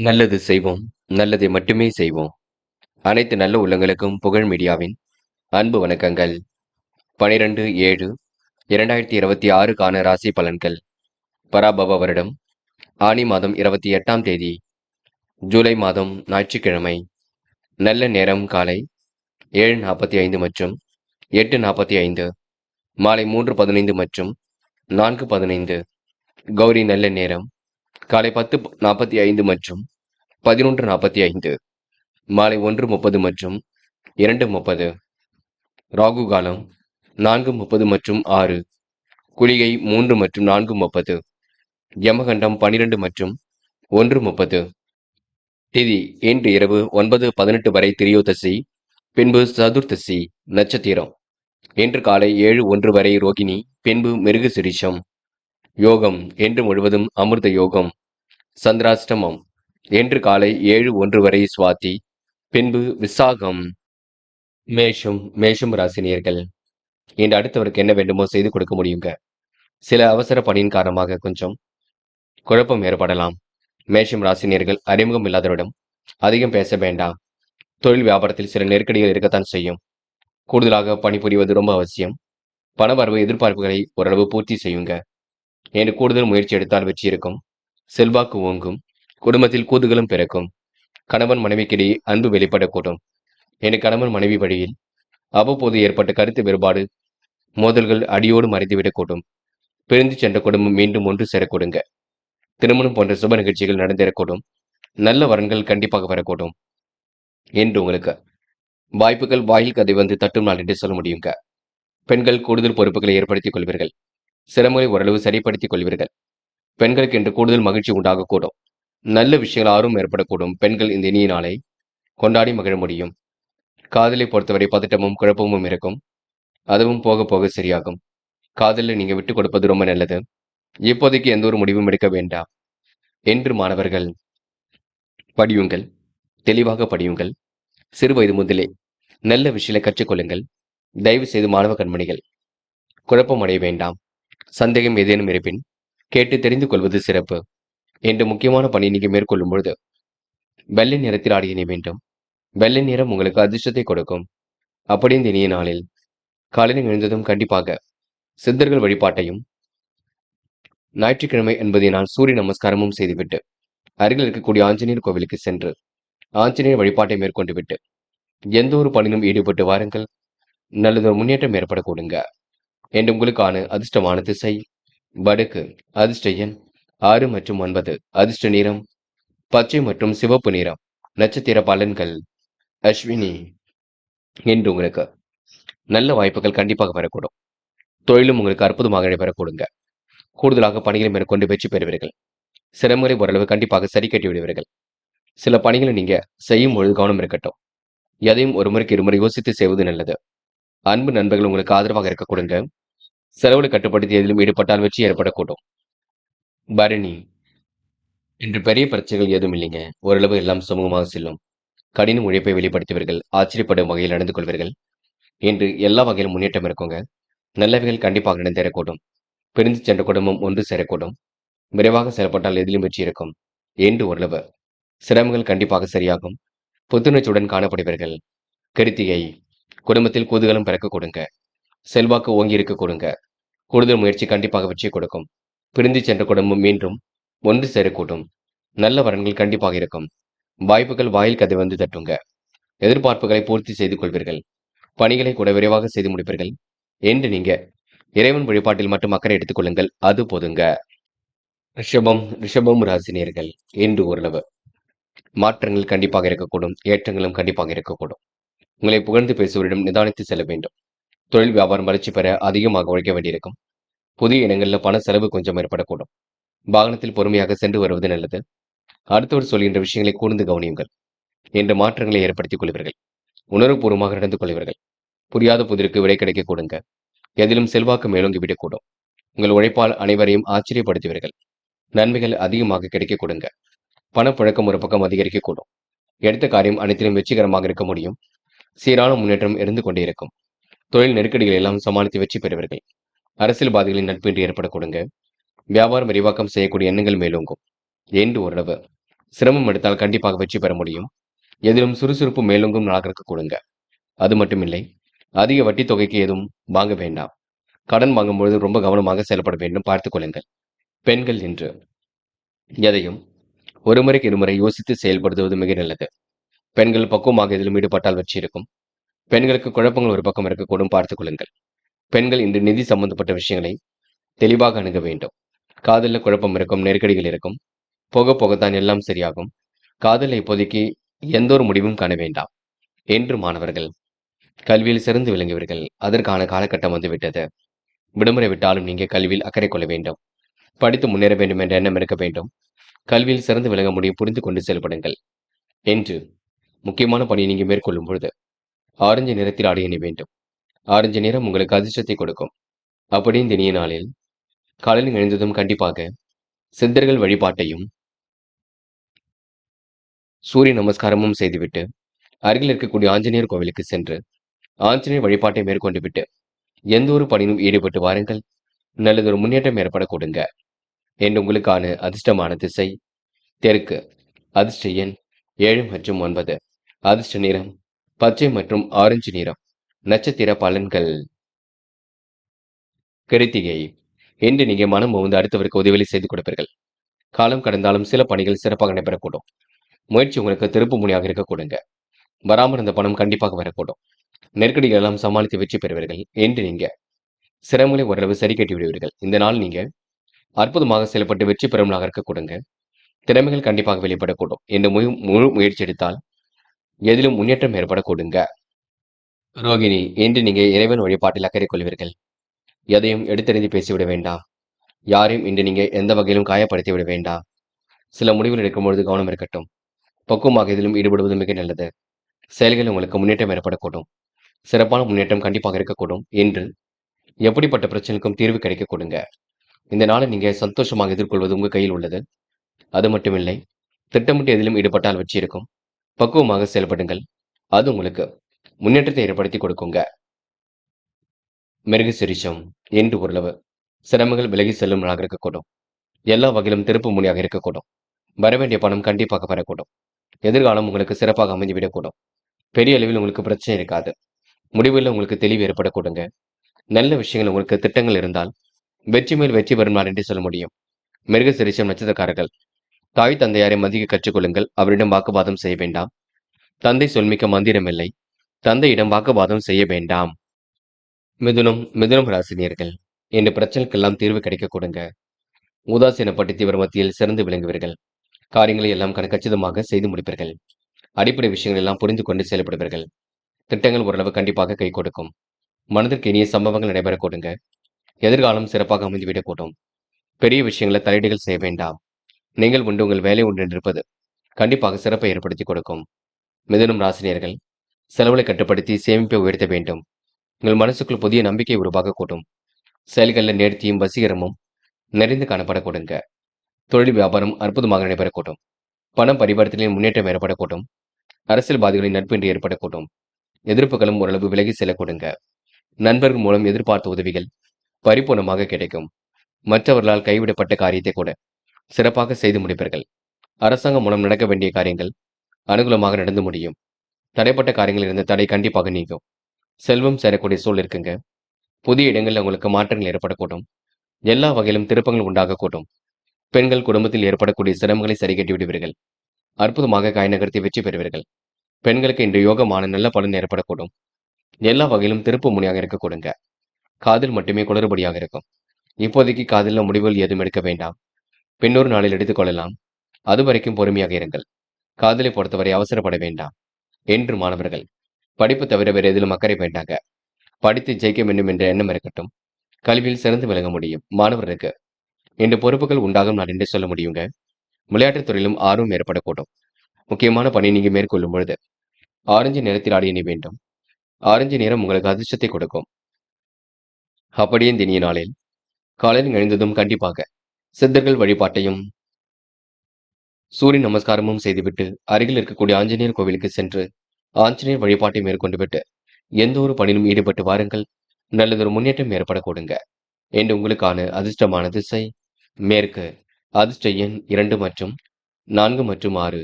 நல்லது செய்வோம், நல்லதை மட்டுமே செய்வோம். அனைத்து நல்ல உள்ளங்களுக்கும் புகழ் மீடியாவின் அன்பு வணக்கங்கள். 12/7/2026க்கான ராசி பலன்கள். பராபவ வருடம் ஆனி மாதம் 28ஆம் தேதி, ஜூலை மாதம் ஞாயிற்றுக்கிழமை. நல்ல நேரம் காலை 7:45 மற்றும் 8:45, மாலை 3:15 மற்றும் 4:15. கௌரி நல்ல நேரம் காலை 10:45 மற்றும் 11:45, மாலை 1:30 மற்றும் 2:30. ராகு காலம் 4:30 மற்றும் 6, குளிகை 3 மற்றும் 4:30, யமகண்டம் 12 மற்றும் 1:30. திதி இன்று இரவு 9:18 வரை திரியோதசி, பின்பு சதுர்த்தசி நட்சத்திரம். இன்று காலை 7:01 வரை ரோகிணி, பின்பு மிருகசிரிஷம். யோகம் இன்று முழுவதும் அமிர்த யோகம். சந்திராஷ்டமம் இன்று காலை 7:01 வரை சுவாதி, பின்பு விசாகம். மேஷம் ராசினியர்கள். இன்று அடுத்தவருக்கு என்ன வேண்டுமோ செய்து கொடுக்க முடியுங்க. சில அவசர பணியின் காரணமாக கொஞ்சம் குழப்பம் ஏற்படலாம். மேஷம் ராசினியர்கள் அறிமுகம் இல்லாதவரிடம் அதிகம் பேச வேண்டாம். தொழில் வியாபாரத்தில் சில நெருக்கடிகள் இருக்கத்தான் செய்யும். கூடுதலாக பணிபுரிவது ரொம்ப அவசியம். பணவரவு எதிர்பார்ப்புகளை ஓரளவு பூர்த்தி செய்யுங்க. என்று கூடுதல் முயற்சி எடுத்தால் வெற்றி இருக்கும். செல்வாக்கு ஓங்கும். குடும்பத்தில் கூதுகளும் பிறக்கும். கணவன் மனைவிக்கிடையே அன்பு வெளிப்படக்கூடும். என்று கணவன் மனைவி வழியில் அவ்வப்போது ஏற்பட்ட கருத்து வேறுபாடு, மோதல்கள் அடியோடு மறைந்துவிடக்கூடும். பிரிந்து சென்ற குடும்பம் மீண்டும் ஒன்று சேரக்கூடுங்க. திருமணம் போன்ற சுப நிகழ்ச்சிகள் நடந்தேறக்கூடும். நல்ல வரன்கள் கண்டிப்பாக வரக்கூடும். என்று உங்களுக்கு வாய்ப்புகள் வாயில் கதை வந்து தட்டும் நாள் என்று சொல்ல முடியுங்க. பெண்கள் கூடுதல் பொறுப்புகளை ஏற்படுத்திக் கொள்வீர்கள். சிரமங்களை ஓரளவு சரிப்படுத்திக் கொள்வீர்கள். பெண்களுக்கு இன்று கூடுதல் மகிழ்ச்சி உண்டாகக்கூடும். நல்ல விஷயங்கள் ஆர்வம் ஏற்படக்கூடும். பெண்கள் இந்த இனிய நாளை கொண்டாடி மகிழ முடியும். காதலை பொறுத்தவரை பதட்டமும் குழப்பமும் இருக்கும். அதுவும் போக போக சரியாகும். காதலில் நீங்க விட்டுக் கொடுப்பது ரொம்ப நல்லது. இப்போதைக்கு எந்த ஒரு முடிவும் எடுக்க வேண்டாம். என்று மாணவர்கள் படியுங்கள், தெளிவாக படியுங்கள். சிறு வயது முதலே நல்ல விஷயங்களை கற்றுக்கொள்ளுங்கள். தயவு செய்து மாணவ கண்மணிகள் குழப்பம் அடைய வேண்டாம். சந்தேகம் ஏதேனும் இருப்பின் கேட்டு தெரிந்து கொள்வது சிறப்பு. என்று முக்கியமான பணி நீங்க மேற்கொள்ளும் பொழுது வெள்ளை நிறத்தில் ஆடை அணிய வேண்டும். வெள்ளை நிறம் உங்களுக்கு அதிர்ஷ்டத்தை கொடுக்கும். அப்படி இந்த இனிய நாளில் காலையில் எழுந்ததும் கண்டிப்பாக சித்தர்கள் வழிபாட்டையும், ஞாயிற்றுக்கிழமை என்பதினால் சூரிய நமஸ்காரமும் செய்துவிட்டு அருகில் இருக்கக்கூடிய ஆஞ்சநேயர் கோவிலுக்கு சென்று ஆஞ்சநேயர் வழிபாட்டை மேற்கொண்டு விட்டு எந்த ஒரு பணியிலும் ஈடுபட்டு வாருங்கள். நல்லதொரு முன்னேற்றம் ஏற்படக்கூடுங்க. என்று உங்களுக்கான அதிர்ஷ்டமான திசை வடக்கு. அதிர்ஷ்ட எண் 6 மற்றும் 9. அதிர்ஷ்ட நிறம் பச்சை மற்றும் சிவப்பு நிறம். நட்சத்திர பலன்கள் அஸ்வினி. என்று உங்களுக்கு நல்ல வாய்ப்புகள் கண்டிப்பாக வரக்கூடும். தொழிலும் உங்களுக்கு அற்புதமாக நடைபெறக்கூடுங்க. கூடுதலாக பணிகளை மேற்கொண்டு வெற்றி பெறுவீர்கள். சிரமங்களை ஓரளவு கண்டிப்பாக சரி கட்டி விடுவீர்கள். சில பணிகளை நீங்க செய்யும் பொழுது கவனம் இருக்கட்டும். எதையும் ஒரு முறைக்கு இருமுறை யோசித்து செய்வது நல்லது. அன்பு நண்பர்கள் உங்களுக்கு ஆதரவாக இருக்க கொடுங்க. செலவுகளை கட்டுப்படுத்தி எதிலும் ஈடுபட்டால் வெற்றி ஏற்படக்கூடும். பரணி. இன்று பெரிய பிரச்சனைகள் ஏதும் இல்லைங்க. ஓரளவு எல்லாம் சுமூகமாக செல்லும். கடின உழைப்பை வெளிப்படுத்துவீர்கள். ஆச்சரியப்படும் வகையில் நடந்து கொள்வீர்கள். இன்று எல்லா வகையிலும் முன்னேற்றம் இருக்குங்க. நல்லவைகள் கண்டிப்பாக நடந்தேறக்கூடும். பிரிந்து சென்ற குடும்பம் ஒன்று சேரக்கூடும். விரைவாக செயல்பட்டால் எதிலும் வெற்றி இருக்கும். என்று ஓரளவு சிரமங்கள் கண்டிப்பாக சரியாகும். புத்துணர்ச்சியுடன் காணப்படுவீர்கள். கிருத்திகை. குடும்பத்தில் கூதுகளும் பிறக்க கொடுங்க. செல்வாக்கு ஓங்கி இருக்க கொடுங்க. கூடுதல் முயற்சி கண்டிப்பாக வெற்றி கொடுக்கும். பிரிந்து சென்ற குடும்பம் மீண்டும் ஒன்று சேரக்கூடும். நல்ல வரன்கள் கண்டிப்பாக இருக்கும். வாய்ப்புகள் வாயில் கதை வந்து தட்டுங்க. எதிர்பார்ப்புகளை பூர்த்தி செய்து கொள்வீர்கள். பணிகளை கூட விரைவாக செய்து முடிப்பீர்கள். என்று நீங்க இறைவன் வழிபாட்டில் மட்டும் அக்கறை எடுத்துக் கொள்ளுங்கள். அது போதுங்க. ரிஷபம் ராசினியர்கள். என்று ஓரளவு மாற்றங்கள் கண்டிப்பாக இருக்கக்கூடும். ஏற்றங்களும் கண்டிப்பாக இருக்கக்கூடும். உங்களை புகழ்ந்து பேசுவரிடம் நிதானித்து செல்ல வேண்டும். தொழில் வியாபாரம் வளர்ச்சி பெற அதிகமாக உழைக்க வேண்டியிருக்கும். புதிய இடங்களில் பண செலவு கொஞ்சம் ஏற்படக்கூடும். வாகனத்தில் பொறுமையாக சென்று வருவது நல்லது. அடுத்தவர் சொல்கின்ற விஷயங்களை கூர்ந்து கவனியுங்கள். என்ற மாற்றங்களை ஏற்படுத்திக் கொள்வீர்கள். உணர்வுபூர்வமாக நடந்து கொள்வீர்கள். புரியாத புதிருக்கு விடை கிடைக்க கொடுங்க. எதிலும் செல்வாக்கு மேலோங்கி விடக்கூடும். உங்கள் உழைப்பால் அனைவரையும் ஆச்சரியப்படுத்துவீர்கள். நன்மைகள் அதிகமாக கிடைக்க கொடுங்க. பணப்புழக்கம் ஒரு பக்கம் அதிகரிக்கக்கூடும். எடுத்த காரியம் அனைத்திலும் வெற்றிகரமாக இருக்க முடியும். சீரான முன்னேற்றம் இருந்து கொண்டே இருக்கும். தொழில் நெருக்கடிகள் எல்லாம் சமாளித்து வெற்றி பெறுவீர்கள். அரசியல்வாதிகளின் நட்பு இன்று ஏற்பட கொடுங்க. வியாபாரம் விரிவாக்கம் செய்யக்கூடிய எண்ணங்கள் மேலோங்கும். என்று ஓரளவு சிரமம் எடுத்தால் கண்டிப்பாக வெற்றி பெற முடியும். எதிலும் சுறுசுறுப்பு மேலோங்கும் நாளாக இருக்க கொடுங்க. அது மட்டுமில்லை, அதிக வட்டி தொகைக்கு எதுவும் வாங்க வேண்டாம். கடன் வாங்கும்பொழுது ரொம்ப கவனமாக செயல்பட வேண்டும், பார்த்துக் கொள்ளுங்கள். பெண்கள் என்று எதையும் ஒரு முறைக்கு இருமுறை யோசித்து செயல்படுத்துவது மிக நல்லது. பெண்கள் பக்குவமாக எதிலும் ஈடுபட்டால் வெற்றி இருக்கும். பெண்களுக்கு குழப்பங்கள் ஒரு பக்கம் இருக்கக்கூடும், பார்த்துக் கொள்ளுங்கள். பெண்கள் இன்று நிதி சம்பந்தப்பட்ட விஷயங்களை தெளிவாக அணுக வேண்டும். காதலில் குழப்பம் இருக்கும், நெருக்கடிகள் இருக்கும். போக போகத்தான் எல்லாம் சரியாகும். காதலில் இப்போதைக்கு எந்த ஒரு முடிவும் காண வேண்டாம். என்று மாணவர்கள் கல்வியில் சிறந்து விளங்குவீர்கள். அதற்கான காலகட்டம் வந்துவிட்டது. விடுமுறை விட்டாலும் நீங்க கல்வியில் அக்கறை கொள்ள வேண்டும். படித்து முன்னேற வேண்டும் என்ற எண்ணம் இருக்க வேண்டும். கல்வியில் சிறந்து விளங்க முடியும், புரிந்து கொண்டு செயல்படுங்கள். என்று முக்கியமான பணியை நீங்க மேற்கொள்ளும் பொழுது ஆரஞ்சு நிறத்தில் ஆடை அணி வேண்டும். ஆரஞ்சு நிறம் உங்களுக்கு அதிர்ஷ்டத்தை கொடுக்கும். அப்படி இந்த இனிய நாளில் காலையில் எழுந்ததும் கண்டிப்பாக சித்தர்கள் வழிபாட்டையும் சூரிய நமஸ்காரமும் செய்துவிட்டு அருகில் இருக்கக்கூடிய ஆஞ்சநேயர் கோவிலுக்கு சென்று ஆஞ்சநேயர் வழிபாட்டை மேற்கொண்டு விட்டு எந்த ஒரு பணியிலும் ஈடுபட்டு வாருங்கள். நல்லதொரு முன்னேற்றம் ஏற்பட கொடுங்க. என்று உங்களுக்கான அதிர்ஷ்டமான திசை தெற்கு. அதிர்ஷ்ட எண் 7 மற்றும் 9. அதிர்ஷ்ட நிறம் பச்சை மற்றும் ஆரஞ்சு நிறம். நட்சத்திர பலன்கள். கிருத்திகை. இன்று நீங்க மனம் புகுந்து அடுத்தவருக்கு உதவிகளை செய்து கொடுப்பீர்கள். காலம் கடந்தாலும் சில பணிகள் சிறப்பாக நடைபெறக்கூடும். முயற்சி உங்களுக்கு திருப்பு முனையாக இருக்க கொடுங்க. வராமல் இருந்த பணம் கண்டிப்பாக வரக்கூடும். நெருக்கடிகள் எல்லாம் சமாளித்து வெற்றி பெறுவீர்கள். என்று நீங்க சிரமங்களை ஓரளவு சரி கட்டி விடுவீர்கள். இந்த நாள் நீங்க அற்புதமாக செயல்பட்டு வெற்றி பெறும் நாளாக இருக்க கொடுங்க. திறமைகள் கண்டிப்பாக வெளிப்படக்கூடும். என்று முழு முயற்சி எடுத்தால் எதிலும் முன்னேற்றம் ஏற்பட கொடுங்க. ரோகிணி. இன்று நீங்க இறைவன் வழிபாட்டில் அக்கறை கொள்வீர்கள். எதையும் எடுத்தறிந்து பேசிவிட வேண்டாம். யாரையும் இன்று நீங்க எந்த வகையிலும் காயப்படுத்தி விட வேண்டாம். சில முடிவுகள் எடுக்கும்பொழுது கவனம் இருக்கட்டும். பக்குவமாக இதிலும் ஈடுபடுவது மிக நல்லது. செயல்களில் உங்களுக்கு முன்னேற்றம் ஏற்படக்கூடும். சிறப்பான முன்னேற்றம் கண்டிப்பாக இருக்கக்கூடும். என்று எப்படிப்பட்ட பிரச்சனைக்கும் தீர்வு கிடைக்க கொடுங்க. இந்த நாளை நீங்க சந்தோஷமாக எதிர்கொள்வது உங்க கையில் உள்ளது. அது மட்டுமில்லை, திட்டமிட்டு எதிலும் ஈடுபட்டால் வெற்றி இருக்கும். பக்குவமாக செயல்படுங்கள். அது உங்களுக்கு முன்னேற்றத்தை ஏற்படுத்தி கொடுக்குங்க. மிருகசிரிஷம். என்று ஓரளவு சிரமங்கள் விலகி செல்லும் நாளாக இருக்கக்கூடும். எல்லா வகையிலும் திருப்பு முனையாக இருக்கக்கூடும். வரவேண்டிய பணம் கண்டிப்பாக வரக்கூடும். எதிர்காலம் உங்களுக்கு சிறப்பாக அமைந்துவிடக்கூடும். பெரிய அளவில் உங்களுக்கு பிரச்சனை இருக்காது. முடிவில் உங்களுக்கு தெளிவு ஏற்படக்கூடுங்க. நல்ல விஷயங்கள் உங்களுக்கு திட்டங்கள் இருந்தால் வெற்றி மேல் வெற்றி பெறும் நாள் என்று சொல்ல முடியும். மிருகசிரிஷம் நட்சத்திரக்காரர்கள் தாய் தந்தையாரை மதிக்க கற்றுக்கொள்ளுங்கள். அவரிடம் வாக்குவாதம் செய்ய வேண்டாம். தந்தை சொல்மிக்க மந்திரம் இல்லை. தந்தையிடம் வாக்குவாதம் செய்ய வேண்டாம். மிதுனம் ராசினியர்கள் என்ற பிரச்சனைக்கெல்லாம் தீர்வு கிடைக்க கொடுங்க. உதாசீனப்பட்டு இவர் மத்தியில் சிறந்து விளங்குவீர்கள். காரியங்களை எல்லாம் கச்சிதமாக செய்து முடிப்பீர்கள். அடிப்படை விஷயங்கள் எல்லாம் புரிந்து கொண்டு செயல்படுவீர்கள். திட்டங்கள் ஓரளவு கண்டிப்பாக கை கொடுக்கும். மனதிற்கு இனிய சம்பவங்கள் நடைபெற கொடுங்க. எதிர்காலம் சிறப்பாக அமைந்துவிடக்கூடும். பெரிய விஷயங்களை தலையீடுகள் செய்ய வேண்டாம். நீங்கள் உண்டு உங்கள் வேலை உண்டு இருப்பது கண்டிப்பாக சிறப்பை ஏற்படுத்தி கொடுக்கும். மிதுனம் ராசினியர்கள் செலவுகளை கட்டுப்படுத்தி சேமிப்பை உயர்த்த வேண்டும். உங்கள் மனசுக்குள் புதிய நம்பிக்கை உருவாகக்கூடும். செயல்களில் நேர்த்தியும் வசீகரமும் நிறைந்து காணப்பட கொடுங்க. தொழில் வியாபாரம் அற்புதமாக நடைபெறக்கூடும். பணம் பரிவர்த்தனையில் முன்னேற்றம் ஏற்படக்கூடும். அரசியல்வாதிகளின் நட்பு இன்று ஏற்படக்கூடும். எதிர்ப்புகளும் ஓரளவு விலகி செல்ல கொடுங்க. நண்பர்கள் மூலம் எதிர்பார்த்த உதவிகள் பரிபூர்ணமாக கிடைக்கும். மற்றவர்களால் கைவிடப்பட்ட காரியத்தை கூட சிறப்பாக செய்து முடிப்பீர்கள். அரசாங்கம் மூலம் நடக்க வேண்டிய காரியங்கள் அனுகூலமாக நடந்து முடியும். தடைப்பட்ட காரியங்கள் இருந்த தடை கண்டிப்பாக நீங்கும். செல்வம் சேரக்கூடிய சூழல் இருக்குங்க. புதிய இடங்களில் உங்களுக்கு மாற்றங்கள் ஏற்படக்கூடும். எல்லா வகையிலும் திருப்பங்கள் உண்டாகக்கூடும். பெண்கள் குடும்பத்தில் ஏற்படக்கூடிய சிரமங்களை சரி கட்டி விடுவீர்கள். அற்புதமாக காய் நகர்த்தி வெற்றி பெறுவீர்கள். பெண்களுக்கு இன்று யோகமான நல்ல பலன் ஏற்படக்கூடும். எல்லா வகையிலும் திருப்பு முனையாக இருக்க கொடுங்க. காதில் மட்டுமே குளறுபடியாக இருக்கும். இப்போதைக்கு காதில் முடிவுகள் ஏதும் எடுக்க வேண்டாம். பின்னொரு நாளில் எடுத்துக்கொள்ளலாம். அது வரைக்கும் பொறுமையாக இருங்கள். காதலை பொறுத்தவரை அவசரப்பட வேண்டாம். என்று மாணவர்கள் படிப்பு தவிர வேறு எதிலும் அக்கறை வேண்டாங்க. படித்து ஜெயிக்க வேண்டும் என்ற எண்ணம் இருக்கட்டும். கல்வியில் சிறந்து விளங்க முடியும். மாணவர்களுக்கு இன்று பொறுப்புகள் உண்டாகும் நான் என்று சொல்ல முடியுங்க. விளையாட்டுத் துறையிலும் ஆர்வம் ஏற்படக்கூடும். முக்கியமான பணி நீங்க மேற்கொள்ளும் பொழுது ஆரஞ்சு நிறத்தில் ஆடை அணி வேண்டும். ஆரஞ்சு நிறம் உங்களுக்கு அதிர்ஷ்டத்தை கொடுக்கும். அப்படியே இந்த இனிய நாளில் காலையில் எழுந்ததும் கண்டிப்பாக சித்தர்கள் வழிபாட்டையும் சூரிய நமஸ்காரமும் செய்துவிட்டு அருகில் இருக்கக்கூடிய ஆஞ்சநேயர் கோவிலுக்கு சென்று ஆஞ்சநேயர் வழிபாட்டை மேற்கொண்டு விட்டு எந்த ஒரு பணியிலும் ஈடுபட்டு வாருங்கள். நல்லதொரு முன்னேற்றம் ஏற்பட கொடுங்க. என்று உங்களுக்கான அதிர்ஷ்டமான திசை மேற்கு. அதிர்ஷ்ட எண் 2 மற்றும் 4 மற்றும் 6.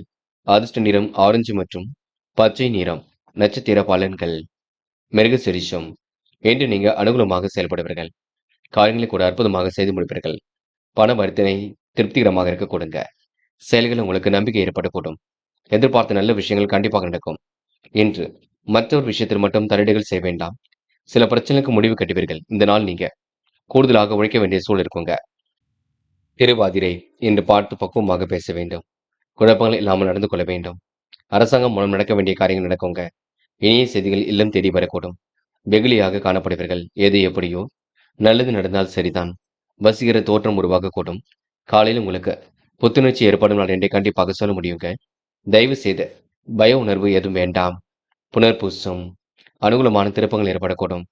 அதிர்ஷ்ட நிறம் ஆரஞ்சு மற்றும் பச்சை நிறம். நட்சத்திர பலன்கள். மிருகசீரிஷம். இன்று நீங்க அனுகூலமாக செயல்படுவீர்கள். காரியங்களை கூட அற்புதமாக செய்து முடிப்பீர்கள். பண வர்த்தனை திருப்திகரமாக இருக்க கொடுங்க. செயல்கள் உங்களுக்கு நம்பிக்கை ஏற்படக்கூடும். எதிர்பார்த்த நல்ல விஷயங்கள் கண்டிப்பாக நடக்கும். இன்று மற்றொரு விஷயத்தில் மட்டும் தலையீடுகள் செய்ய வேண்டாம். சில பிரச்சனைக்கு முடிவு கட்டுவீர்கள். இந்த நாள் நீங்க கூடுதலாக உழைக்க வேண்டிய சூழல் இருக்குங்க. திருவாதிரை. இன்று பார்த்து பக்குவமாக பேச வேண்டும். குழப்பங்கள் இல்லாமல் நடந்து கொள்ள வேண்டும். அரசாங்கம் மூலம் நடக்க வேண்டிய காரியங்கள் நடக்குங்க. இனிய செய்திகள் இல்லம் தேடி வரக்கூடும். வெகுளியாக காணப்படுவீர்கள். எது எப்படியோ நல்லது நடந்தால் சரிதான். வசீகர தோற்றம் உருவாகக்கூடும். காலையில் உங்களுக்கு புத்துணர்ச்சி ஏற்படும் நாள் என்றே கண்டிப்பாக சொல்ல முடியுங்க. தயவு செய்து பய உணர்வு எதுவும் வேண்டாம். புனர்பூசம். அனுகூலமான திருப்பங்கள் ஏற்படக்கூடும்.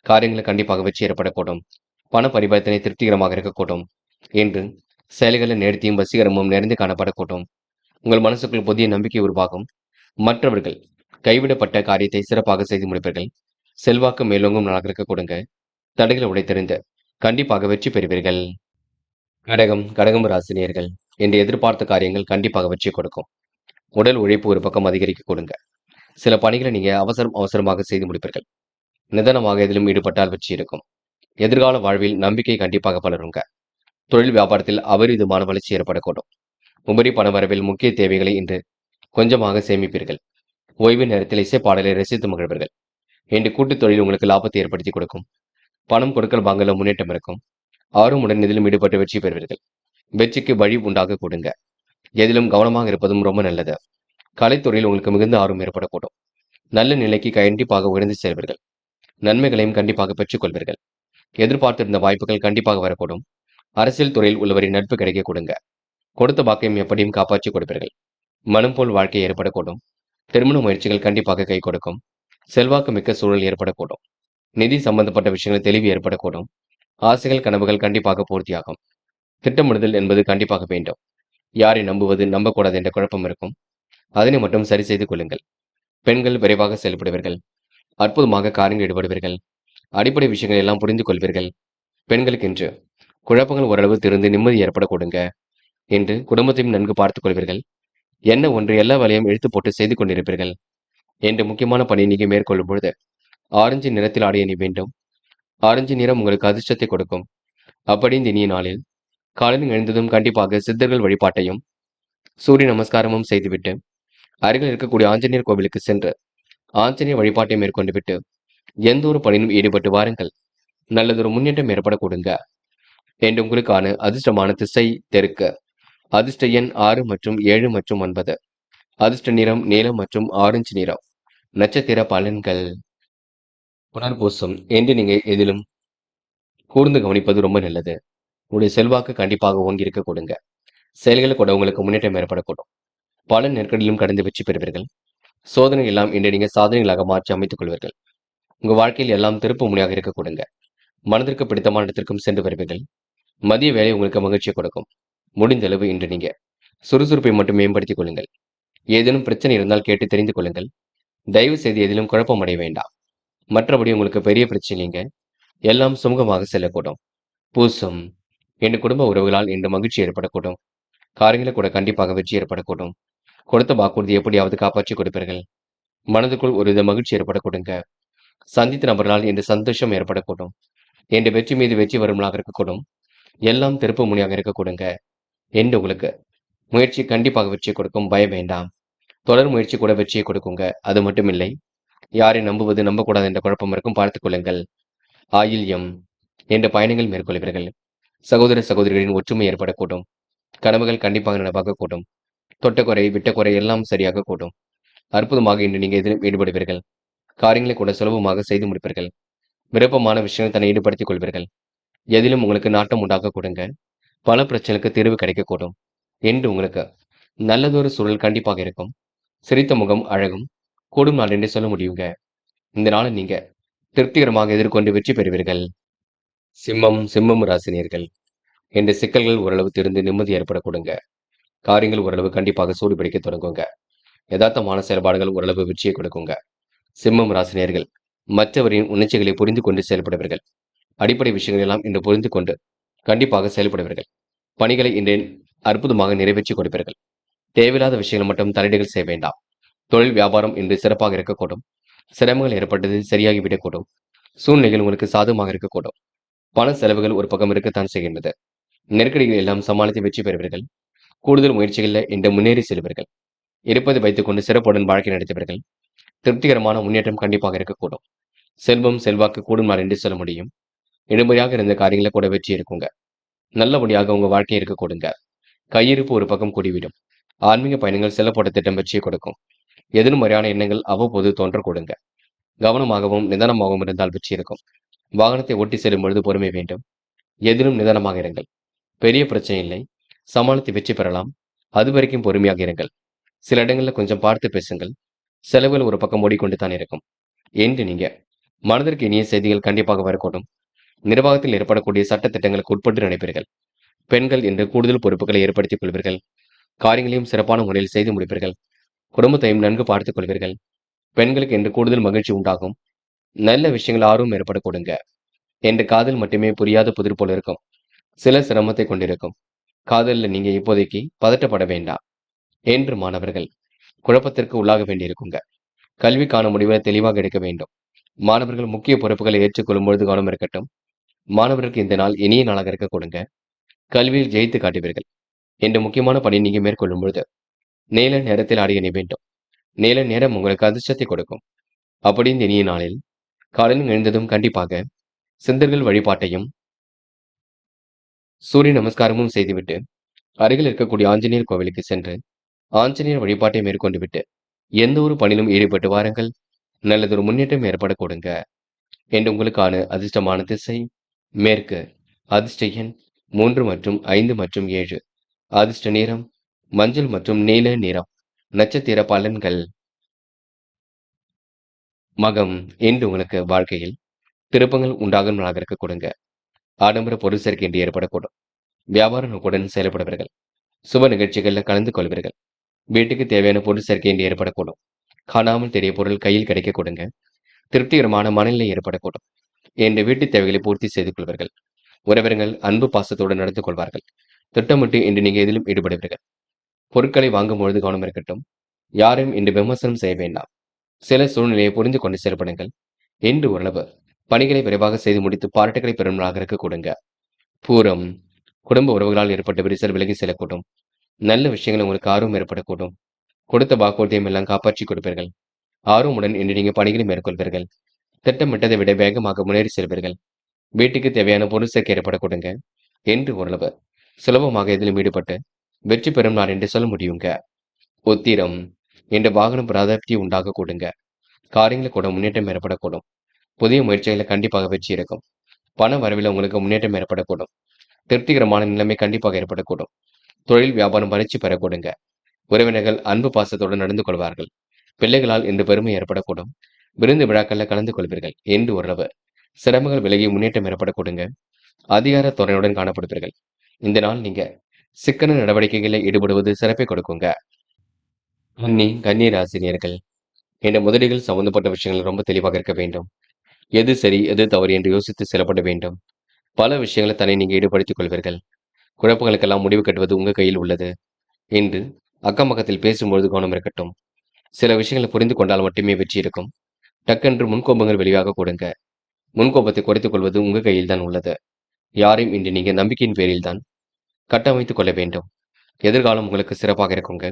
காரியங்களை கண்டிப்பாக வெற்றி ஏற்படக்கூடும். பண பரிவர்த்தனை திருப்திகரமாக இருக்கக்கூடும். என்று செயல்களின் நேர்த்தியும் வசீகரமும் நிறைந்து காணப்படக்கூடும். உங்கள் மனசுக்குள் புதிய நம்பிக்கை உருவாகும். மற்றவர்கள் கைவிடப்பட்ட காரியத்தை சிறப்பாக செய்து முடிப்பீர்கள். செல்வாக்கு மேலோங்கும் நாளாக இருக்க கொடுங்க. தடைகளை உடைத்தெறிந்து கண்டிப்பாக வெற்றி பெறுவீர்கள். கடகம் ராசினியர்கள். என்று எதிர்பார்த்த காரியங்கள் கண்டிப்பாக வெற்றி கொடுக்கும். உடல் உழைப்பு ஒரு பக்கம் அதிகரிக்க கொடுங்க. சில பணிகளை நீங்க அவசரமாக செய்து முடிப்பீர்கள். நிதானமாக எதிலும் ஈடுபட்டால் வெற்றி இருக்கும். எதிர்கால வாழ்வில் நம்பிக்கை கண்டிப்பாக பலருங்க. தொழில் வியாபாரத்தில் அபரிதமான வளர்ச்சி ஏற்படக்கூடும். உபரி பண வரவில் முக்கிய தேவைகளை இன்று கொஞ்சமாக சேமிப்பீர்கள். ஓய்வு நேரத்தில் இசை பாடலை ரசித்து மகிழ்வீர்கள். இன்று கூட்டுத் தொழில் உங்களுக்கு லாபத்தை ஏற்படுத்தி கொடுக்கும். பணம் கொடுக்கல் வாங்கல முன்னேற்றம் இருக்கும். ஆர்வமுடன் இதிலும் ஈடுபட்டு வெற்றி பெறுவீர்கள். வெற்றிக்கு வழி உண்டாக கொடுங்க. எதிலும் கவனமாக இருப்பதும் ரொம்ப நல்லது. கலைத்துறையில் உங்களுக்கு மிகுந்த ஆர்வம் ஏற்படக்கூடும். நல்ல நிலைக்கு கண்டிப்பாக உயர்ந்து செல்வீர்கள். நன்மைகளையும் கண்டிப்பாக பெற்றுக் கொள்வீர்கள். எதிர்பார்த்திருந்த வாய்ப்புகள் கண்டிப்பாக வரக்கூடும். அரசியல் துறையில் உள்ளவரின் நட்பு கிடைக்க கொடுங்க. கொடுத்த பாக்கியம் எப்படியும் காப்பாற்றி கொடுப்பீர்கள். மனம் போல் வாழ்க்கை ஏற்படக்கூடும். திருமண முயற்சிகள் கண்டிப்பாக கை கொடுக்கும். செல்வாக்கு மிக்க சூழல் ஏற்படக்கூடும். நிதி சம்பந்தப்பட்ட விஷயங்கள் தெளிவு ஏற்படக்கூடும். ஆசைகள் கனவுகள் கண்டிப்பாக பூர்த்தியாகும். திட்டமிடுதல் என்பது கண்டிப்பாக வேண்டும். யாரை நம்புவது நம்பக்கூடாது என்ற குழப்பம் இருக்கும். அதனை மட்டும் சரி செய்து கொள்ளுங்கள். பெண்கள் விரைவாக செயல்படுவீர்கள். அற்புதமாக காரியங்கள் ஈடுபடுவீர்கள். அடிப்படை விஷயங்கள் எல்லாம் புரிந்து கொள்வீர்கள். பெண்களுக்கு என்று குழப்பங்கள் ஓரளவு திருந்து நிம்மதி ஏற்பட கொடுங்க. என்று குடும்பத்தையும் நன்கு பார்த்துக் கொள்வீர்கள். என்ன ஒன்று எல்லா வேலையும் இழுத்து போட்டு செய்து கொண்டிருப்பீர்கள். என்று முக்கியமான பணியை நீங்க மேற்கொள்ளும் பொழுது ஆரஞ்சு நிறத்தில் ஆடை அணி வேண்டும். ஆரஞ்சு நிறம் உங்களுக்கு அதிர்ஷ்டத்தை கொடுக்கும். அப்படி இந்த இனிய நாளில் காலையில் எழுந்ததும் கண்டிப்பாக சித்தர்கள் வழிபாட்டையும் சூரிய நமஸ்காரமும் செய்துவிட்டு அருகில் இருக்கக்கூடிய ஆஞ்சநேயர் கோவிலுக்கு சென்று ஆஞ்சநேயர் வழிபாட்டை மேற்கொண்டு விட்டு எந்த ஒரு பணியிலும் ஈடுபட்டு வாருங்கள். நல்லதொரு முன்னேற்றம் ஏற்பட கொடுங்க. என்று உங்களுக்கான அதிர்ஷ்டமான திசை தெற்கு. அதிர்ஷ்ட எண் 6 மற்றும் 7 மற்றும் 9. அதிர்ஷ்ட நிறம் நீலம் மற்றும் ஆரஞ்சு நிறம். நட்சத்திர பலன்கள். புனர்பூசம். என்று நீங்க எதிலும் கூர்ந்து கவனிப்பது ரொம்ப நல்லது. உங்களுடைய செல்வாக்கு கண்டிப்பாக ஓங்கி இருக்க கொடுங்க. செயல்களை கூட உங்களுக்கு முன்னேற்றம் ஏற்படக்கூடும். பல நெருக்கடியிலும் கடந்து வெற்றி பெறுவீர்கள். சோதனை எல்லாம் இன்று நீங்க சாதனைகளாக மாற்றி அமைத்துக் கொள்வீர்கள். உங்க வாழ்க்கையில் எல்லாம் திருப்பு முனையாக இருக்க கொடுங்க. மனதிற்கு பிடித்தமான இடத்திற்கும் சென்று வருவீர்கள். மதிய வேலை உங்களுக்கு மகிழ்ச்சியை கொடுக்கும். முடிந்த அளவு இன்று நீங்க சுறுசுறுப்பை மட்டும் மேம்படுத்திக் கொள்ளுங்கள். ஏதேனும் பிரச்சனை இருந்தால் கேட்டு தெரிந்து கொள்ளுங்கள். தயவு செய்து எதிலும் குழப்பம் அடைய வேண்டாம். மற்றபடி உங்களுக்கு பெரிய பிரச்சனை இல்லைங்க. எல்லாம் சுமூகமாக செல்லக்கூடும். பூசம். என் குடும்ப உறவுகளால் இன்று மகிழ்ச்சி ஏற்படக்கூடும். காரியங்களை கூட கண்டிப்பாக வெற்றி ஏற்படக்கூடும். கொடுத்த வாக்குறுதி எப்படியாவது காப்பாற்றி கொடுப்பீர்கள். மனதுக்குள் ஒரு வித மகிழ்ச்சி ஏற்படக்கூடுங்க. சந்தித்த நபர்களால் இன்று சந்தோஷம் ஏற்படக்கூடும். என்று வெற்றி மீது வெற்றி வரும்லாக இருக்கக்கூடும். எல்லாம் திருப்பு முனையாக இருக்கக்கூடுங்க. என்று உங்களுக்கு முயற்சி கண்டிப்பாக வெற்றியை கொடுக்கும். பயம் வேண்டாம். தொடர் முயற்சி கூட வெற்றியை கொடுக்குங்க. அது மட்டும் இல்லை, யாரை நம்புவது நம்பக்கூடாது என்ற குழப்பம் இருக்கும். பார்த்துக் கொள்ளுங்கள். ஆயில்யம். என்ற பயணங்கள் மேற்கொள்வீர்கள். சகோதர சகோதரிகளின் ஒற்றுமை ஏற்படக்கூடும். கனவுகள் கண்டிப்பாக நனவாக கூடும். தொட்டக்குறை விட்டக்குறை எல்லாம் சரியாக கூடும். அற்புதமாக இன்று நீங்க இதிலும் ஈடுபடுவீர்கள். காரியங்களை கூட சுலபமாக செய்து முடிப்பீர்கள். விருப்பமான விஷயங்கள் தன்னை ஈடுபடுத்திக் கொள்வீர்கள். எதிலும் உங்களுக்கு நாட்டம் உண்டாக கொடுங்க. பல பிரச்சனைக்கு தீர்வு கிடைக்கக்கூடும். என்று உங்களுக்கு நல்லதொரு சூழல் கண்டிப்பாக இருக்கும். சிரித்த முகம் அழகும் கூடும் நாள் என்றே சொல்ல முடியுங்க. இந்த நாளை நீங்க திருப்திகரமாக எதிர்கொண்டு வெற்றி பெறுவீர்கள். சிம்மம் ராசினியர்கள். என்ற சிக்கல்கள் ஓரளவு திருந்து நிம்மதி ஏற்பட கொடுங்க. காரியங்கள் ஓரளவு கண்டிப்பாக சூடு பிடிக்க தொடங்குங்க. யதார்த்தமான செயல்பாடுகள் ஓரளவு வெற்றியை கொடுக்குங்க. சிம்மம் ராசினியர்கள் மற்றவரின் உணர்ச்சிகளை புரிந்து கொண்டு செயல்படுவீர்கள். அடிப்படை விஷயங்கள் எல்லாம் இன்று புரிந்து கொண்டு கண்டிப்பாக செயல்படுவீர்கள். பணிகளை இன்று அற்புதமாக நிறைவேற்றி கொடுப்பீர்கள். தேவையில்லாத விஷயங்கள் மட்டும் தலையீடுகள் செய்ய வேண்டாம். தொழில் வியாபாரம் இன்று சிறப்பாக இருக்கக்கூடும். சிரமங்கள் ஏற்பட்டது சரியாகிவிடக்கூடும். சூழ்நிலைகள் உங்களுக்கு சாதகமாக இருக்கக்கூடும். பண செலவுகள் ஒரு பக்கம் இருக்கத்தான் செய்கின்றது. நெருக்கடிகள் எல்லாம் சமாளித்து வெற்றி பெறுவீர்கள். கூடுதல் முயற்சிகளில் இன்று முன்னேறி செல்வீர்கள். இருப்பதை வைத்துக் கொண்டு சிறப்புடன் வாழ்க்கை நடத்துவீர்கள். திருப்திகரமான முன்னேற்றம் கண்டிப்பாக இருக்கக்கூடும். செல்வம் செல்வாக்கு கூடும் நாள் என்று சொல்ல முடியும். இழுபறியாக இருந்த காரியங்கள கூட வெற்றி இருக்குங்க. நல்லபடியாக உங்க வாழ்க்கை இருக்க கொடுங்க. கையிருப்பு ஒரு பக்கம் கூடிவிடும். ஆன்மீக பயணங்கள் செல்லப்பட்ட திட்டம் வெற்றியை கொடுக்கும். எதிர்மறையான எண்ணங்கள் அவ்வப்போது தோன்ற கொடுங்க. கவனமாகவும் நிதானமாகவும் இருந்தால் வெற்றி இருக்கும். வாகனத்தை ஓட்டி செல்லும் பொழுது பொறுமை வேண்டும். எதிலும் நிதானமாக இருங்கள். பெரிய பிரச்சனை இல்லை. சமாளித்து வெற்றி பெறலாம். அது வரைக்கும் பொறுமையாக இருங்கள். சில இடங்கள்ல கொஞ்சம் பார்த்து பேசுங்கள். செலவுகள் ஒரு பக்கம் ஓடிக்கொண்டு தான் இருக்கும். என்று நீங்க மனதிற்கு இனிய செய்திகள் கண்டிப்பாக வரக்கூடும். நிர்வாகத்தில் ஏற்படக்கூடிய சட்ட திட்டங்களுக்கு உட்பட்டு நினைப்பீர்கள். பெண்கள் என்று கூடுதல் பொறுப்புகளை ஏற்படுத்திக் கொள்வீர்கள். காரியங்களையும் சிறப்பான முறையில் செய்து முடிப்பீர்கள். குடும்பத்தையும் நன்கு பார்த்துக் கொள்வீர்கள். பெண்களுக்கு என்று கூடுதல் மகிழ்ச்சி உண்டாகும். நல்ல விஷயங்கள் ஆர்வம் ஏற்பட கொடுங்க. என்று காதல் மட்டுமே புரியாத புதிர் போல இருக்கும். சில சிரமத்தை கொண்டிருக்கும். காதலில் நீங்க இப்போதைக்கு பதட்டப்பட வேண்டாம். என்று மாணவர்கள் குழப்பத்திற்கு உள்ளாக வேண்டியிருக்குங்க. கல்விக்கான முடிவை தெளிவாக எடுக்க வேண்டும். மாணவர்கள் முக்கிய பொறுப்புகளை ஏற்றுக்கொள்ளும் பொழுது கவனம் இருக்கட்டும். மாணவர்களுக்கு இந்த நாள் இனிய நாளாக இருக்க கொடுங்க. கல்வியில் ஜெயித்து காட்டுவீர்கள். என்ற முக்கியமான பணி நீங்க மேற்கொள்ளும் பொழுது நீல நேரத்தில் ஆடிய நீ வேண்டும். நீல நேரம் உங்களுக்கு அதிர்ஷ்டத்தை கொடுக்கும். அப்படி இந்த இனிய நாளில் காலையில் எழுந்ததும் கண்டிப்பாக சித்தர்கள் வழிபாட்டையும் சூரிய நமஸ்காரமும் செய்துவிட்டு அருகில் இருக்கக்கூடிய ஆஞ்சநேயர் கோவிலுக்கு சென்று ஆஞ்சநேயர் வழிபாட்டை மேற்கொண்டு விட்டு எந்த ஒரு பணியிலும் ஈடுபட்டு வாருங்கள். நல்லதொரு முன்னேற்றம் ஏற்பட கொடுங்க. என்று உங்களுக்கான அதிர்ஷ்டமான திசை மேற்கு. அதிர்ஷ்ட எண் 3 மற்றும் 5 மற்றும் 7. அதிர்ஷ்ட நிறம் மஞ்சள் மற்றும் நீல நிறம். நட்சத்திர பலன்கள். மகம் என்று உங்களுக்கு வாழ்க்கையில் திருப்பங்கள் உண்டாகும் நாளாக இருக்க கொடுங்க. ஆடம்பர பொருள் சேர்க்கை என்று ஏற்படக்கூடும். வியாபார நோக்குடன் செயல்படுவீர்கள். சுப நிகழ்ச்சிகளில் கலந்து கொள்வீர்கள். வீட்டுக்கு தேவையான பொருள் சேர்க்கை என்று ஏற்படக்கூடும். காணாமல் தெரிய பொருள் கையில் கிடைக்க கொடுங்க. திருப்திகரமான மனநிலை ஏற்படக்கூடும். என்ற வீட்டு தேவைகளை பூர்த்தி செய்து கொள்வீர்கள். உறவினர்கள் அன்பு பாசத்தோடு நடந்து கொள்வார்கள். திட்டமிட்டு இன்று நீங்க எதிலும் ஈடுபடுவீர்கள். பொருட்களை வாங்கும் பொழுது கவனம் இருக்கட்டும். யாரையும் இன்று விமர்சனம் செய்ய வேண்டாம். சில சூழ்நிலையை புரிந்து கொண்டு செயல்படுங்கள். என்று ஓரளவு பணிகளை விரைவாக செய்து முடித்து பாராட்டுகளை பெறும் நாளாக இருக்க கொடுங்க. பூரம் குடும்ப உறவுகளால் ஏற்பட்ட விரிசல் விலகி செல்லக்கூடும். நல்ல விஷயங்கள் உங்களுக்கு ஆர்வம் ஏற்படக்கூடும். கொடுத்த வாக்குறுதியம் எல்லாம் காப்பாற்றி கொடுப்பீர்கள். ஆர்வமுடன் இன்று நீங்க பணிகளை மேற்கொள்வீர்கள். திட்டமிட்டதை விட வேகமாக முன்னேறி செல்வீர்கள். வீட்டுக்கு தேவையான பொருள் சேர்க்கை ஏற்பட கொடுங்க. என்று ஓரளவு சுலபமாக இதிலும் ஈடுபட்டு வெற்றி பெறும் நாள் என்று சொல்ல முடியுங்க. உத்திரம் என்ற வாகனம் பிராதாப்தி உண்டாக கூடுங்க. காரியங்களை கூட முன்னேற்றம் ஏற்படக்கூடும். புதிய முயற்சிகளை கண்டிப்பாக வெற்றி இருக்கும். பண வரவில் உங்களுக்கு முன்னேற்றம் ஏற்படக்கூடும். திருப்திகரமான நிலைமை கண்டிப்பாக ஏற்படக்கூடும். தொழில் வியாபாரம் வளர்ச்சி பெறக்கூடுங்க. உறவினர்கள் அன்பு பாசத்துடன் நடந்து கொள்வார்கள். பிள்ளைகளால் இன்று பெருமை ஏற்படக்கூடும். விருந்து விழாக்களில் கலந்து கொள்வீர்கள். என்று ஓரளவு சிரமங்கள் விலகி முன்னேற்றம் ஏற்படக்கூடுங்க. அதிகார துறையுடன் காணப்படுவீர்கள். இந்த நாள் நீங்க சிக்கன நடவடிக்கைகளில் ஈடுபடுவது சிறப்பை கொடுக்குங்க. கன்னி ராசினியர்கள் என்ற முதலீடுகள் சம்பந்தப்பட்ட விஷயங்கள் ரொம்ப தெளிவாக இருக்க வேண்டும். எது சரி எது தவறு என்று யோசித்து செயல்பட வேண்டும். பல விஷயங்களை தன்னை நீங்க ஈடுபடுத்திக் கொள்வீர்கள். குழப்பங்களுக்கெல்லாம் முடிவு கட்டுவது உங்க கையில் உள்ளது. என்று அக்கம் பக்கத்தில் பேசும்பொழுது கவனம் இருக்கட்டும். சில விஷயங்களை புரிந்து கொண்டால் மட்டுமே வெற்றி இருக்கும். டக்கென்று முன்கோபங்கள் வெளியாக கொடுங்க. முன்கோபத்தை குறைத்துக் கொள்வது உங்க கையில் தான் உள்ளது. யாரையும் இன்று நீங்க நம்பிக்கையின் பேரில் தான் கட்டமைத்துக் கொள்ள வேண்டும். எதிர்காலம் உங்களுக்கு சிறப்பாக இருக்குங்க.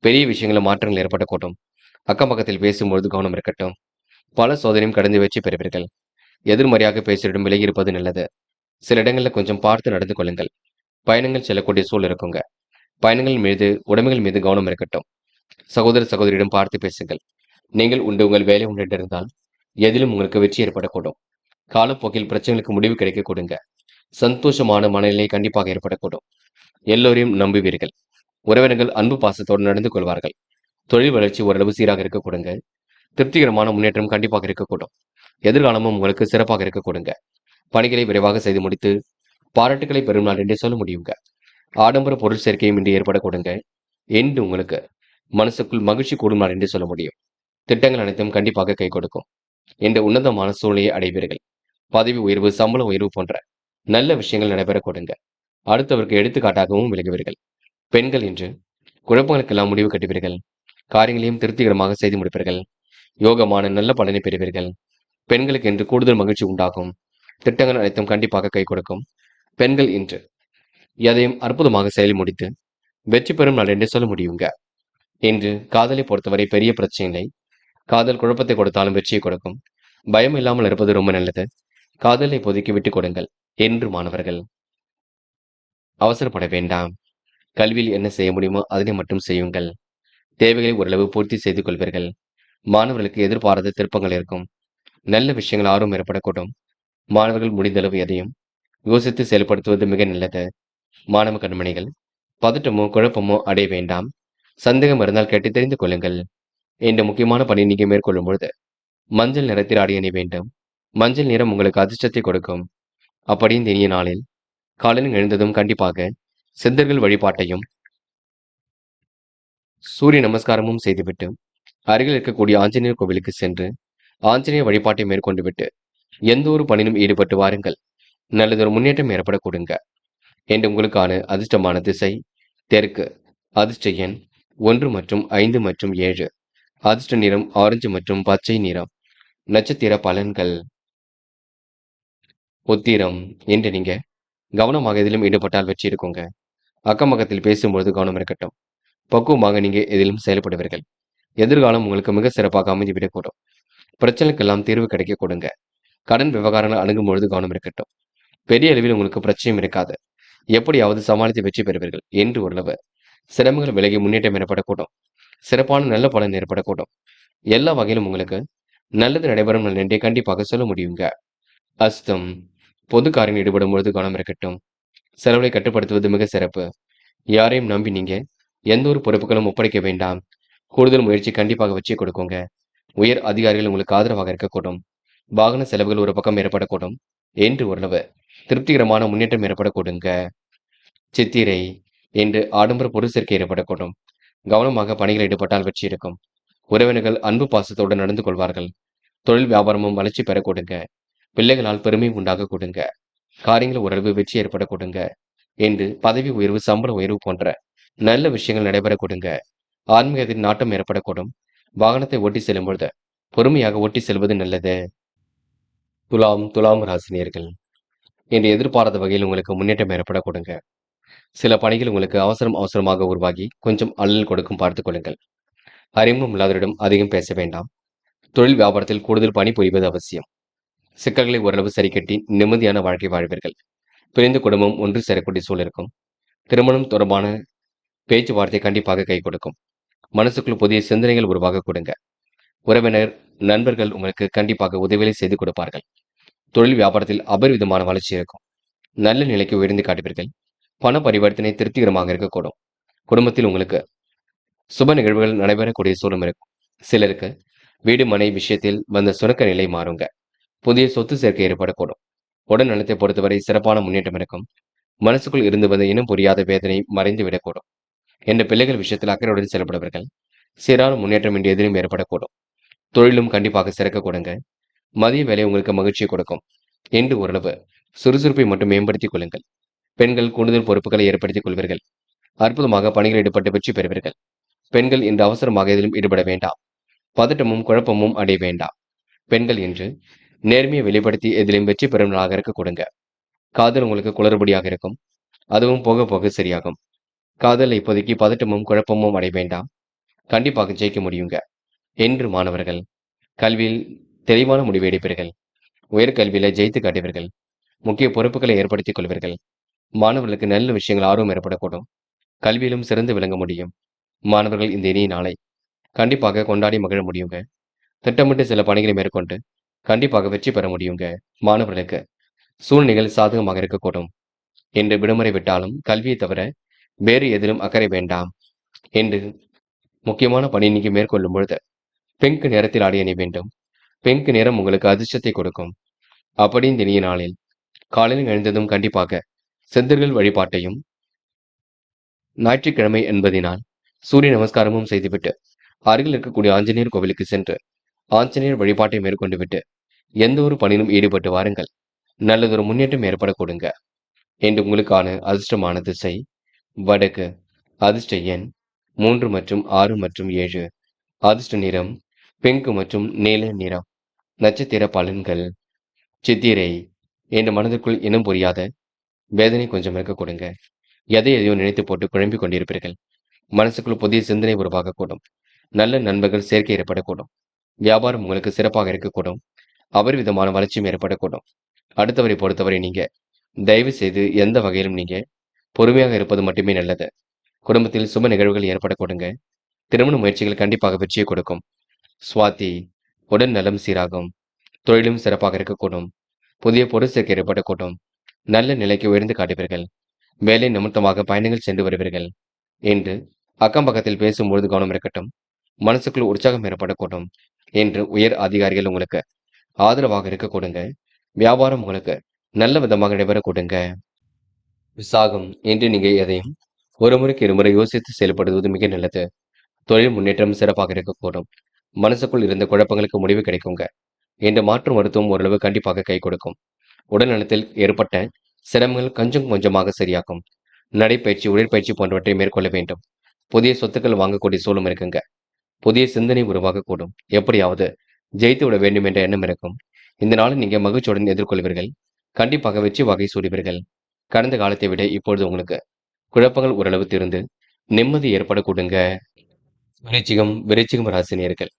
பெரிய விஷயங்கள மாற்றங்கள் ஏற்படக்கூடும். அக்கம் பக்கத்தில் பேசும்பொழுது கவனம் இருக்கட்டும். பல சோதனையும் கடந்து வெற்றி பெறுவீர்கள். எதிர்மறையாக பேசுவதிடம் விலகி இருப்பது நல்லது. சில இடங்களில் கொஞ்சம் பார்த்து நடந்து கொள்ளுங்கள். பயணங்கள் செல்லக்கூடிய சூழல் இருக்குங்க. பயணங்கள் மீது உடைமைகள் மீது கவனம் இருக்கட்டும். சகோதர சகோதரியிடம் பார்த்து பேசுங்கள். நீங்கள் உண்டு உங்கள் வேலை உண்டு இருந்தால் எதிலும் உங்களுக்கு வெற்றி ஏற்படக்கூடும். காலப்போக்கில் பிரச்சனைகளுக்கு முடிவு கிடைக்க கொடுங்க. சந்தோஷமான மனநிலை கண்டிப்பாக ஏற்படக்கூடும். எல்லோரையும் நம்புவீர்கள். உறவினர்கள் அன்பு பாசத்தோடு நடந்து கொள்வார்கள். தொழில் வளர்ச்சி ஓரளவு சீராக இருக்க கொடுங்க. திருப்திகரமான முன்னேற்றம் கண்டிப்பாக இருக்கக்கூடும். எதிர்காலமும் உங்களுக்கு சிறப்பாக இருக்க கொடுங்க. பணிகளை விரைவாக செய்து முடித்து பாராட்டுகளை பெறும் நாள் என்றே சொல்ல முடியுங்க. ஆடம்பர பொருள் சேர்க்கையும் இன்று ஏற்பட கொடுங்க. என்று உங்களுக்கு மனசுக்குள் மகிழ்ச்சி கூடும் நாள் என்று சொல்ல முடியும். திட்டங்கள் அனைத்தும் கண்டிப்பாக கை கொடுக்கும். என்ற உன்னதமான சூழ்நிலையை அடைவீர்கள். பதவி உயர்வு சம்பள உயர்வு போன்ற நல்ல விஷயங்கள் நடைபெற கொடுங்க. அடுத்தவருக்கு எடுத்துக்காட்டாகவும் விலகுவீர்கள். பெண்கள் இன்று குழப்பங்களுக்கெல்லாம் முடிவு கட்டுவீர்கள். காரியங்களையும் திருப்திகரமாக செய்து முடிப்பீர்கள். யோகமான நல்ல பலனை பெறுவீர்கள். பெண்களுக்கு இன்று கூடுதல் மகிழ்ச்சி உண்டாகும். திட்டங்கள் அனைத்தும் கண்டிப்பாக கை கொடுக்கும். பெண்கள் இன்று எதையும் அற்புதமாக செயல் முடித்து வெற்றி பெறும் நாள் என்று சொல்ல முடியுங்க. இன்று காதலை பொறுத்தவரை பெரிய பிரச்சனை இல்லை. காதல் குழப்பத்தை கொடுத்தாலும் வெற்றியை கொடுக்கும். பயம் இல்லாமல் இருப்பது ரொம்ப நல்லது. காதலை இப்போதைக்கு விட்டுக் கொடுங்கள் என்று மாணவர்கள். அவசரப்பட வேண்டாம். கல்வியில் என்ன செய்ய முடியுமோ அதனை மட்டும் செய்யுங்கள். தேவைகளை ஓரளவு பூர்த்தி செய்து கொள்வீர்கள். மாணவர்களுக்கு எதிர்பாராத திருப்பங்கள் இருக்கும். நல்ல விஷயங்கள் ஆர்வம் ஏற்படக்கூடும். மாணவர்கள் முடிந்தளவு எதையும் யோசித்து செயல்படுத்துவது மிக நல்லது. மாணவ கண்மணிகள், பதட்டமோ குழப்பமோ அடைய வேண்டாம். சந்தேகம் இருந்தால் கேட்டு தெரிந்து கொள்ளுங்கள். இந்த முக்கியமான பணி நீங்க மேற்கொள்ளும் பொழுது மஞ்சள் நிறத்தில் ஆடை அணிய வேண்டும். மஞ்சள் நிறம் உங்களுக்கு அதிர்ஷ்டத்தை கொடுக்கும். அப்படி இந்த இனிய நாளில் காலையில் எழுந்ததும் கண்டிப்பாக சித்தர்கள் வழிபாட்டையும் சூரிய நமஸ்காரமும் செய்துவிட்டு அருகில் இருக்கக்கூடிய ஆஞ்சநேயர் கோவிலுக்கு சென்று ஆஞ்சநேயர் வழிபாட்டை மேற்கொண்டு விட்டு எந்த ஒரு பணியிலும் ஈடுபட்டு வாருங்கள். நல்லதொரு முன்னேற்றம் ஏற்பட கொடுங்க. என்று உங்களுக்கான அதிர்ஷ்டமான திசை தெற்கு. அதிர்ஷ்ட எண் 1 மற்றும் 5 மற்றும் 7. அதிர்ஷ்ட நிறம் ஆரஞ்சு மற்றும் பச்சை நிறம். நட்சத்திர பலன்கள். உத்திரம். என்று நீங்க கவனமாக எதிலும் ஈடுபட்டால் வெற்றி இருக்குங்க. அக்கம் பக்கத்தில் பேசும்பொழுது கவனம் இருக்கட்டும். பக்குவமாக நீங்க எதிலும் செயல்படுவீர்கள். எதிர்காலம் உங்களுக்கு மிக சிறப்பாக அமைந்துவிடக்கூடும். பிரச்சனைக்கெல்லாம் தீர்வு கிடைக்க கொடுங்க. கடன் விவகாரங்கள் அணுகும் பொழுது கவனம் இருக்கட்டும். பெரிய அளவில் உங்களுக்கு பிரச்சனையும் இருக்காது. எப்படியாவது சமாளித்து வெற்றி பெறுவீர்கள் என்று ஓரளவு சிரமங்கள் விலகி முன்னேற்றம் ஏற்படக்கூடும். சிறப்பான நல்ல பலன் ஏற்படக்கூடும். எல்லா வகையிலும் உங்களுக்கு நல்லது நடைபெறும் என்றே கண்டிப்பாக சொல்ல முடியுங்க. அஸ்தம். பொது காரியம் ஈடுபடும் பொழுது கவனம் இருக்கட்டும். செலவை கட்டுப்படுத்துவது மிக சிறப்பு. யாரையும் நம்பி நீங்க எந்த ஒரு பொறுப்புகளும் ஒப்படைக்க வேண்டாம். கூடுதல் முயற்சி கண்டிப்பாக வச்சு கொடுக்குங்க. உயர் அதிகாரிகள் உங்களுக்கு ஆதரவாக இருக்கக்கூடும். வாகன செலவுகள் ஒரு பக்கம் ஏற்படக்கூடும் என்று ஓரளவு திருப்திகரமான முன்னேற்றம் ஏற்படக்கூடுங்க. சித்திரை. என்று ஆடம்பர பொருள் சேர்க்கை ஏற்படக்கூடும். கவனமாக பணிகள் ஈடுபட்டால் வெற்றி இருக்கும். உறவினர்கள் அன்பு பாசத்தோடு நடந்து கொள்வார்கள். தொழில் வியாபாரமும் வளர்ச்சி பெற கொடுங்க. பிள்ளைகளால் பெருமை உண்டாக கொடுங்க. காரியங்கள் ஓரளவு வெற்றி ஏற்பட கொடுங்க. என்று பதவி உயர்வு சம்பள உயர்வு போன்ற நல்ல விஷயங்கள் நடைபெற கொடுங்க. ஆன்மீகத்தின் நாட்டம் ஏற்படக்கூடும். வாகனத்தை ஓட்டி செல்லும் பொழுது பொறுமையாக ஓட்டி செல்வது நல்லது. துலாம் ராசினியர்கள். என்று எதிர்பாராத வகையில் உங்களுக்கு முன்னேற்றம் ஏற்பட கொடுங்க. சில பணிகள் உங்களுக்கு அவசரமாக உருவாகி கொஞ்சம் அல்லல் கொடுக்கும் பார்த்துக் கொள்ளுங்கள். அறிமுகம் இல்லாதவரிடம் அதிகம் பேச வேண்டாம். தொழில் வியாபாரத்தில் கூடுதல் பணி புரிவது அவசியம். சிக்கல்களை ஓரளவு சரி கட்டி நிம்மதியான வாழ்க்கை வாழ்வீர்கள். பிரிந்த குடும்பம் ஒன்று சேரக்கூடிய சூழல் இருக்கும். திருமணம் தொடர்பான பேச்சுவார்த்தை கண்டிப்பாக கை கொடுக்கும். மனசுக்குள் புதிய சிந்தனைகள் உருவாக கொடுங்க. உறவினர் நண்பர்கள் உங்களுக்கு கண்டிப்பாக உதவிகளை செய்து கொடுப்பார்கள். தொழில் வியாபாரத்தில் அபரிவிதமான வளர்ச்சி இருக்கும். நல்ல நிலைக்கு உயர்ந்து காட்டுவீர்கள். பண பரிவர்த்தனை திருப்திகரமாக இருக்கக்கூடும். குடும்பத்தில் உங்களுக்கு சுப நிகழ்வுகள் நடைபெறக்கூடிய சூழல் இருக்கும். சிலருக்கு வீடு மனை விஷயத்தில் வந்த சுரக்க நிலை மாறுங்க. புதிய சொத்து சேர்க்கை ஏற்படக்கூடும். உடல் நலத்தை பொறுத்தவரை சிறப்பான முன்னேற்றம் இருக்கும். மனசுக்குள் இருந்து வந்த இனம் புரியாத வேதனை மறைந்து விடக்கூடும். என்ற பிள்ளைகள் விஷயத்தில் அக்கறையுடன் செயல்படுவர்கள். சீரான முன்னேற்றம் இன்று எதிலும் ஏற்படக்கூடும். தொழிலும் கண்டிப்பாக சிறக்க கொடுங்க. மதிய வேலை உங்களுக்கு மகிழ்ச்சியை கொடுக்கும். என்று ஓரளவு சுறுசுறுப்பை மட்டும் மேம்படுத்திக் கொள்ளுங்கள். பெண்கள் கூடுதல் பொறுப்புகளை ஏற்படுத்திக் கொள்வீர்கள். அற்புதமாக பணிகள் ஈடுபட்டு வெற்றி பெறுவீர்கள். பெண்கள் இன்று அவசரமாக எதிலும் ஈடுபட வேண்டாம். பதட்டமும் குழப்பமும் அடைய வேண்டாம். பெண்கள் இன்று நேர்மையை வெளிப்படுத்தி எதிலும் வெற்றி பெறும் நாளாக இருக்க கொடுங்க. காதல் உங்களுக்கு குளறுபடியாக இருக்கும். அதுவும் போக போக சரியாகும். காதல் இப்போதைக்கு பதட்டமும் குழப்பமும் அடைய வேண்டாம். கண்டிப்பாக ஜெயிக்க முடியுங்க. என்று மாணவர்கள் கல்வியில் தெளிவான முடிவு எடுப்பீர்கள். உயர்கல்வியில ஜெயித்து காட்டுவீர்கள். முக்கிய பொறுப்புகளை ஏற்படுத்திக் கொள்வீர்கள். மாணவர்களுக்கு நல்ல விஷயங்கள் ஆர்வம் ஏற்படக்கூடும். கல்வியிலும் சிறந்து விளங்க முடியும். மாணவர்கள் இந்த இனிய நாளை கண்டிப்பாக கொண்டாடி மகிழ முடியுங்க. திட்டமிட்டு சில பணிகளை மேற்கொண்டு கண்டிப்பாக வெற்றி பெற முடியுங்க. மாணவர்களுக்கு சூழ்நிலைகள் சாதகமாக இருக்கக்கூடும். என்று விடுமுறை விட்டாலும் கல்வியை தவிர வேறு எதிலும் அக்கறை வேண்டாம். என்று முக்கியமான பணி நீங்க மேற்கொள்ளும் பொழுது பிங்க் நிறத்தில் ஆடை அணிய வேண்டும். பிங்க் நிறம் உங்களுக்கு அதிர்ஷ்டத்தை கொடுக்கும். அப்படி இந்த இனிய நாளில் காலையில் எழுந்ததும் கண்டிப்பாக சித்தர்கள் வழிபாட்டையும் ஞாயிற்றுக்கிழமை என்பதினால் சூரிய நமஸ்காரமும் செய்துவிட்டு அருகில் இருக்கக்கூடிய ஆஞ்சநேயர் கோவிலுக்கு சென்று ஆஞ்சநேயர் வழிபாட்டை மேற்கொண்டு விட்டு எந்த ஒரு பணியிலும் ஈடுபட்டு வாருங்கள். நல்லதொரு முன்னேற்றம் ஏற்பட கொடுங்க. என்று உங்களுக்கான அதிர்ஷ்டமான திசை வடக்கு. அதிர்ஷ்ட எண் 3 மற்றும் 6 மற்றும் 7. அதிர்ஷ்ட நிறம் பிங்க் மற்றும் நீல நிறம். நட்சத்திர பலன்கள். சித்திரை. என் மனதிற்குள் இனம் புரியாத வேதனை கொஞ்சம் இருக்க கொடுங்க. எதையோ நினைத்து போட்டு குழம்பிக் கொண்டிருப்பீர்கள். மனசுக்குள் புதிய சிந்தனை உருவாகக்கூடும். நல்ல நண்பர்கள் சேர்க்கை ஏற்படக்கூடும். வியாபாரம் உங்களுக்கு சிறப்பாக இருக்கக்கூடும். அபரிவிதமான வளர்ச்சியும் ஏற்படக்கூடும். அடுத்தவரை பொறுத்தவரை நீங்க தயவு செய்து எந்த வகையிலும் நீங்க பொறுமையாக இருப்பது மட்டுமே நல்லது. குடும்பத்தில் சுப நிகழ்வுகள் ஏற்படக்கூடுங்க. திருமண முயற்சிகள் கண்டிப்பாக வெற்றியை கொடுக்கும். சுவாதி. உடல் நலம் சீராகும். தொழிலும் சிறப்பாக இருக்கக்கூடும். புதிய பொருள் சேர்க்கை ஏற்படக்கூடும். நல்ல நிலைக்கு உயர்ந்து காட்டுவீர்கள். வேலை நிமித்தமாக பயணங்கள் சென்று வருவீர்கள். என்று அக்கம் பக்கத்தில் பேசும்பொழுது கவனம் இருக்கட்டும். மனசுக்குள் உற்சாகம் ஏற்படக்கூடும். என்று உயர் அதிகாரிகள் உங்களுக்கு ஆதரவாக இருக்க கொடுங்க. வியாபாரம் உங்களுக்கு நல்ல விதமாக நடைபெற கொடுங்க. விசாகம். என்று நீங்க எதையும் ஒரு முறைக்கு இருமுறை யோசித்து செயல்படுவது மிக நல்லது. தொழில் முன்னேற்றம் சிறப்பாக இருக்கக்கூடும். மனசுக்குள் இருந்த குழப்பங்களுக்கு முடிவு கிடைக்குங்க. இந்த மாற்று மருத்துவம் ஓரளவு கண்டிப்பாக கை கொடுக்கும். உடல் நலத்தில் ஏற்பட்ட சிரமங்கள் கொஞ்சம் கொஞ்சமாக சரியாகும். நடைப்பயிற்சி, உடற்பயிற்சி போன்றவற்றை மேற்கொள்ள வேண்டும். புதிய சொத்துக்கள் வாங்கக்கூடிய சூழலும் இருக்குங்க. புதிய சிந்தனை உருவாகக்கூடும். எப்படியாவது ஜெயித்து விட வேண்டும் என்ற எண்ணம் இருக்கும். இந்த நாளை நீங்க மகிழ்ச்சியுடன் எதிர்கொள்வீர்கள். கண்டிப்பாக வெற்றி வாகை சூடுவீர்கள். கடந்த காலத்தை விட இப்பொழுது உங்களுக்கு குழப்பங்கள் ஓரளவு தீர்ந்து நிம்மதி ஏற்படக்கூடுங்க. விருச்சிகம் ராசினியர்கள்.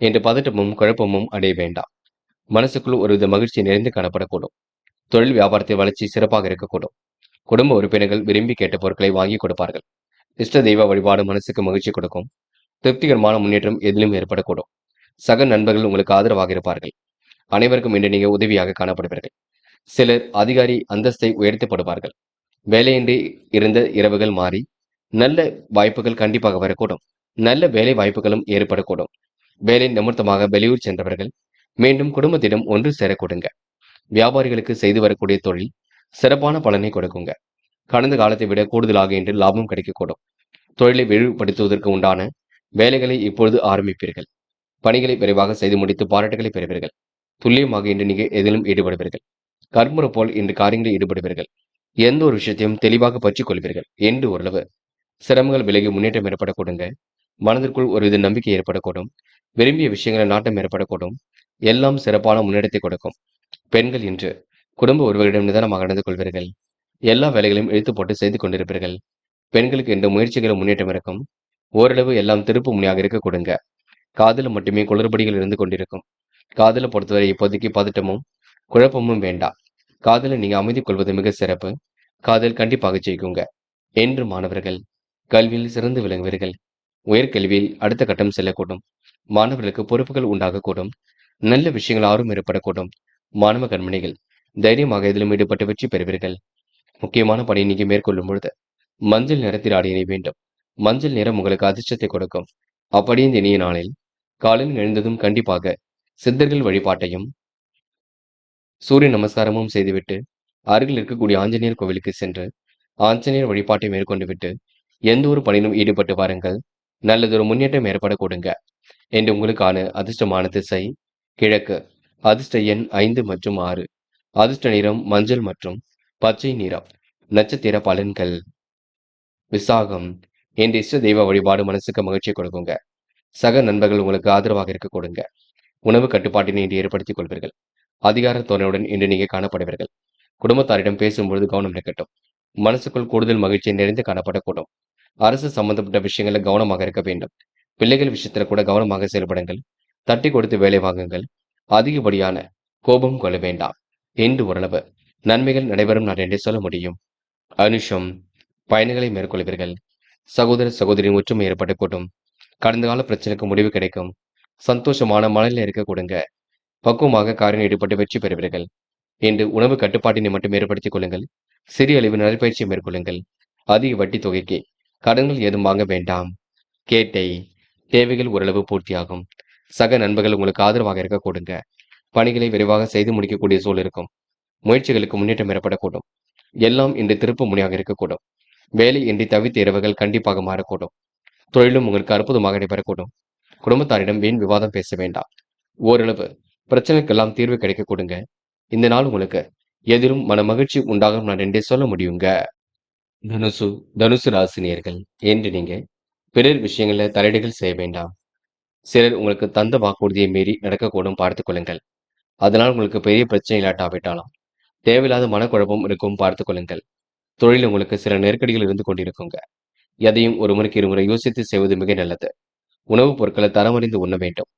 என்று பதட்டமும் குழப்பமும் அடைய வேண்டாம். மனசுக்குள் ஒருவித மகிழ்ச்சி நிறைந்து காணப்படக்கூடும். தொழில் வியாபாரத்தை வளர்ச்சி சிறப்பாக இருக்கக்கூடும். குடும்ப உறுப்பினர்கள் விரும்பி கேட்ட பொருட்களை வாங்கி கொடுப்பார்கள். இஷ்ட தெய்வ வழிபாடு மனசுக்கு மகிழ்ச்சி கொடுக்கும். திருப்திகரமான முன்னேற்றம் எதிலும் ஏற்படக்கூடும். சக நண்பர்கள் உங்களுக்கு ஆதரவாக இருப்பார்கள். அனைவருக்கும் இன்று நீங்க உதவியாக காணப்படுவீர்கள். சிலர் அதிகாரி அந்தஸ்தை உயர்த்தப்படுவார்கள். வேலையின்றி இருந்த இரவுகள் மாறி நல்ல வாய்ப்புகள் கண்டிப்பாக வரக்கூடும். நல்ல வேலை வாய்ப்புகளும் ஏற்படக்கூடும். வேலை நிமித்தமாக வெளியூர் சென்றவர்கள் மீண்டும் குடும்பத்திடம் ஒன்று சேரக்கூடுங்க. வியாபாரிகளுக்கு செய்து வரக்கூடிய தொழில் சிறப்பான பலனை கொடுக்குங்க. கடந்த காலத்தை விட கூடுதலாக இன்று லாபம் கிடைக்கக்கூடும். தொழிலை விரிவுபடுத்துவதற்கு உண்டான வேலைகளை இப்பொழுது ஆரம்பிப்பீர்கள். பணிகளை விரைவாக செய்து முடித்து பாராட்டுகளை பெறுவீர்கள். துல்லியமாக இன்று நீங்க எதிலும் ஈடுபடுவீர்கள். கர்முறை போல் இன்று காரியங்களில் ஈடுபடுவீர்கள். எந்த ஒரு விஷயத்தையும் தெளிவாக பற்றிக் கொள்வீர்கள். என்று ஓரளவு சிரமங்கள் விலகி முன்னேற்றம் ஏற்படக்கூடுங்க. மனதிற்குள் ஒருவித நம்பிக்கை ஏற்படக்கூடும். விரும்பிய விஷயங்களை நாட்டம் ஏற்படக்கூடும். எல்லாம் சிறப்பான முன்னேற்றத்தை கொடுக்கும். பெண்கள் இன்று குடும்ப உறவுகளிடம் நிதானமாக நடந்து கொள்வீர்கள். எல்லா வேலைகளையும் இழுத்து போட்டு செய்து கொண்டிருப்பீர்கள். பெண்களுக்கு இந்த முயற்சிகளும் முன்னேற்றம் இருக்கும். ஓரளவு எல்லாம் திருப்பு முனையாக இருக்க கொடுங்க. காதல மட்டுமே குளறுபடிகள் இருந்து கொண்டிருக்கும். காதலை பொறுத்தவரை இப்போதைக்கு பதட்டமும் குழப்பமும் வேண்டாம். காதலை நீங்க அமைதி கொள்வது மிக சிறப்பு. காதல் கண்டிப்பாக ஜெயிக்குங்க. என்று மாணவர்கள் கல்வியில் சிறந்து விளங்குவீர்கள். உயர்கல்வியில் அடுத்த கட்டம் செல்லக்கூடும். மாணவர்களுக்கு பொறுப்புகள் உண்டாகக்கூடும். நல்ல விஷயங்கள் ஆர்வம் ஏற்படக்கூடும். மாணவ கண்மணிகள் தைரியமாக இதிலும் ஈடுபட்டு வெற்றி பெறுவீர்கள். முக்கியமான பணியை நீங்க மேற்கொள்ளும் பொழுது மஞ்சள் நிறத்தில் ஆடை அணிய வேண்டும். மஞ்சள் நிறம் உங்களுக்கு அதிர்ஷ்டத்தை கொடுக்கும். அப்படியே இந்த இனிய நாளில் காலையில் எழுந்ததும் கண்டிப்பாக சித்தர்கள் வழிபாட்டையும் சூரிய நமஸ்காரமும் செய்துவிட்டு அருகில் இருக்கக்கூடிய ஆஞ்சநேயர் கோவிலுக்கு சென்று ஆஞ்சநேயர் வழிபாட்டை மேற்கொண்டு விட்டு எந்த ஒரு பணியிலும் ஈடுபட்டு வாருங்கள். நல்லதொரு முன்னேற்றம் ஏற்படக்கூடுங்க. என்று உங்களுக்கான அதிர்ஷ்டமான திசை கிழக்கு. அதிர்ஷ்ட எண் 5 மற்றும் 6. அதிர்ஷ்ட நிறம் மஞ்சள் மற்றும் பச்சை நிறம். நட்சத்திர பலன்கள். விசாகம். என்ற இஷ்ட தெய்வ வழிபாடு மனசுக்கு மகிழ்ச்சியை கொடுக்குங்க. சக நண்பர்கள் உங்களுக்கு ஆதரவாக இருக்க கொடுங்க. உணவு கட்டுப்பாட்டினை இன்று ஏற்படுத்திக் கொள்வீர்கள். அதிகார தோரணையுடன் இன்று நீங்க காணப்படுவீர்கள். குடும்பத்தாரிடம் பேசும்பொழுது கவனம் இருக்கட்டும். மனசுக்குள் கூடுதல் மகிழ்ச்சி நிறைந்து காணப்படக்கூடும். அரசு சம்பந்தப்பட்ட விஷயங்களில் கவனமாக இருக்க வேண்டும். பிள்ளைகள் விஷயத்துல கூட கவனமாக செயல்படுங்கள். தட்டி கொடுத்து வேலை வாங்குங்கள். அதிகப்படியான கோபம் கொள்ள வேண்டாம். என்று ஓரளவு நன்மைகள் நடைபெறும் நாள் என்றே சொல்ல முடியும். அனுஷம். பயணங்களை மேற்கொள்வீர்கள். சகோதர சகோதரின் ஒற்றுமை ஏற்படக்கூடும். கடந்த கால பிரச்சனைக்கு முடிவு கிடைக்கும். சந்தோஷமான மனநிலை இருக்க கொடுங்க. பக்குவமாக காரியம் ஈடுபட்டு வெற்றி பெறுவீர்கள். என்று உணவு கட்டுப்பாட்டினை மட்டும் ஏற்படுத்திக் கொள்ளுங்கள். சிறிய அளவு நடைப்பயிற்சி மேற்கொள்ளுங்கள். அதிக வட்டி தொகைக்கு கடன்கள் ஏதும் வாங்க வேண்டாம். கேட்டை. தேவைகள் ஓரளவு பூர்த்தியாகும். சக நண்பர்கள் உங்களுக்கு ஆதரவாக இருக்க கொடுங்க. பணிகளை விரைவாக செய்து முடிக்கக்கூடிய சூழல் இருக்கும். முயற்சிகளுக்கு முன்னேற்றம் ஏற்படக்கூடும். எல்லாம் இன்று திருப்பு முனையாக இருக்கக்கூடும். வேலை இன்றி தவித்த இரவுகள் கண்டிப்பாக மாறக்கூடும். தொழிலும் உங்களுக்கு அற்புதமாக நடைபெறக்கூடும். குடும்பத்தாரிடம் வீண் விவாதம் பேச வேண்டாம். ஓரளவு பிரச்சனைக்கெல்லாம் தீர்வு கிடைக்க கொடுங்க. இந்த நாள் உங்களுக்கு எதிலும் மன மகிழ்ச்சி உண்டாகும் நான் என்றே சொல்ல முடியுங்க. தனுசு ராசினியர்கள் என்று நீங்க பிறர் விஷயங்கள்ல தலையீடுகள் செய்ய வேண்டாம். சிலர் உங்களுக்கு தந்த வாக்குறுதியை மீறி நடக்கக்கூடும், பார்த்துக் கொள்ளுங்கள். அதனால் உங்களுக்கு பெரிய பிரச்சனை இல்லாட்டாவிட்டாலும் தேவையில்லாத மனக்குழப்பம் இருக்கும், பார்த்துக் கொள்ளுங்கள். தொழில் உங்களுக்கு சில நெருக்கடிகள் இருந்து கொண்டிருக்குங்க. எதையும் ஒரு முறைக்கு இருமுறை யோசித்து செய்வது மிக நல்லது. உணவுப் பொருட்களை தரமறிந்து உண்ண வேண்டும்.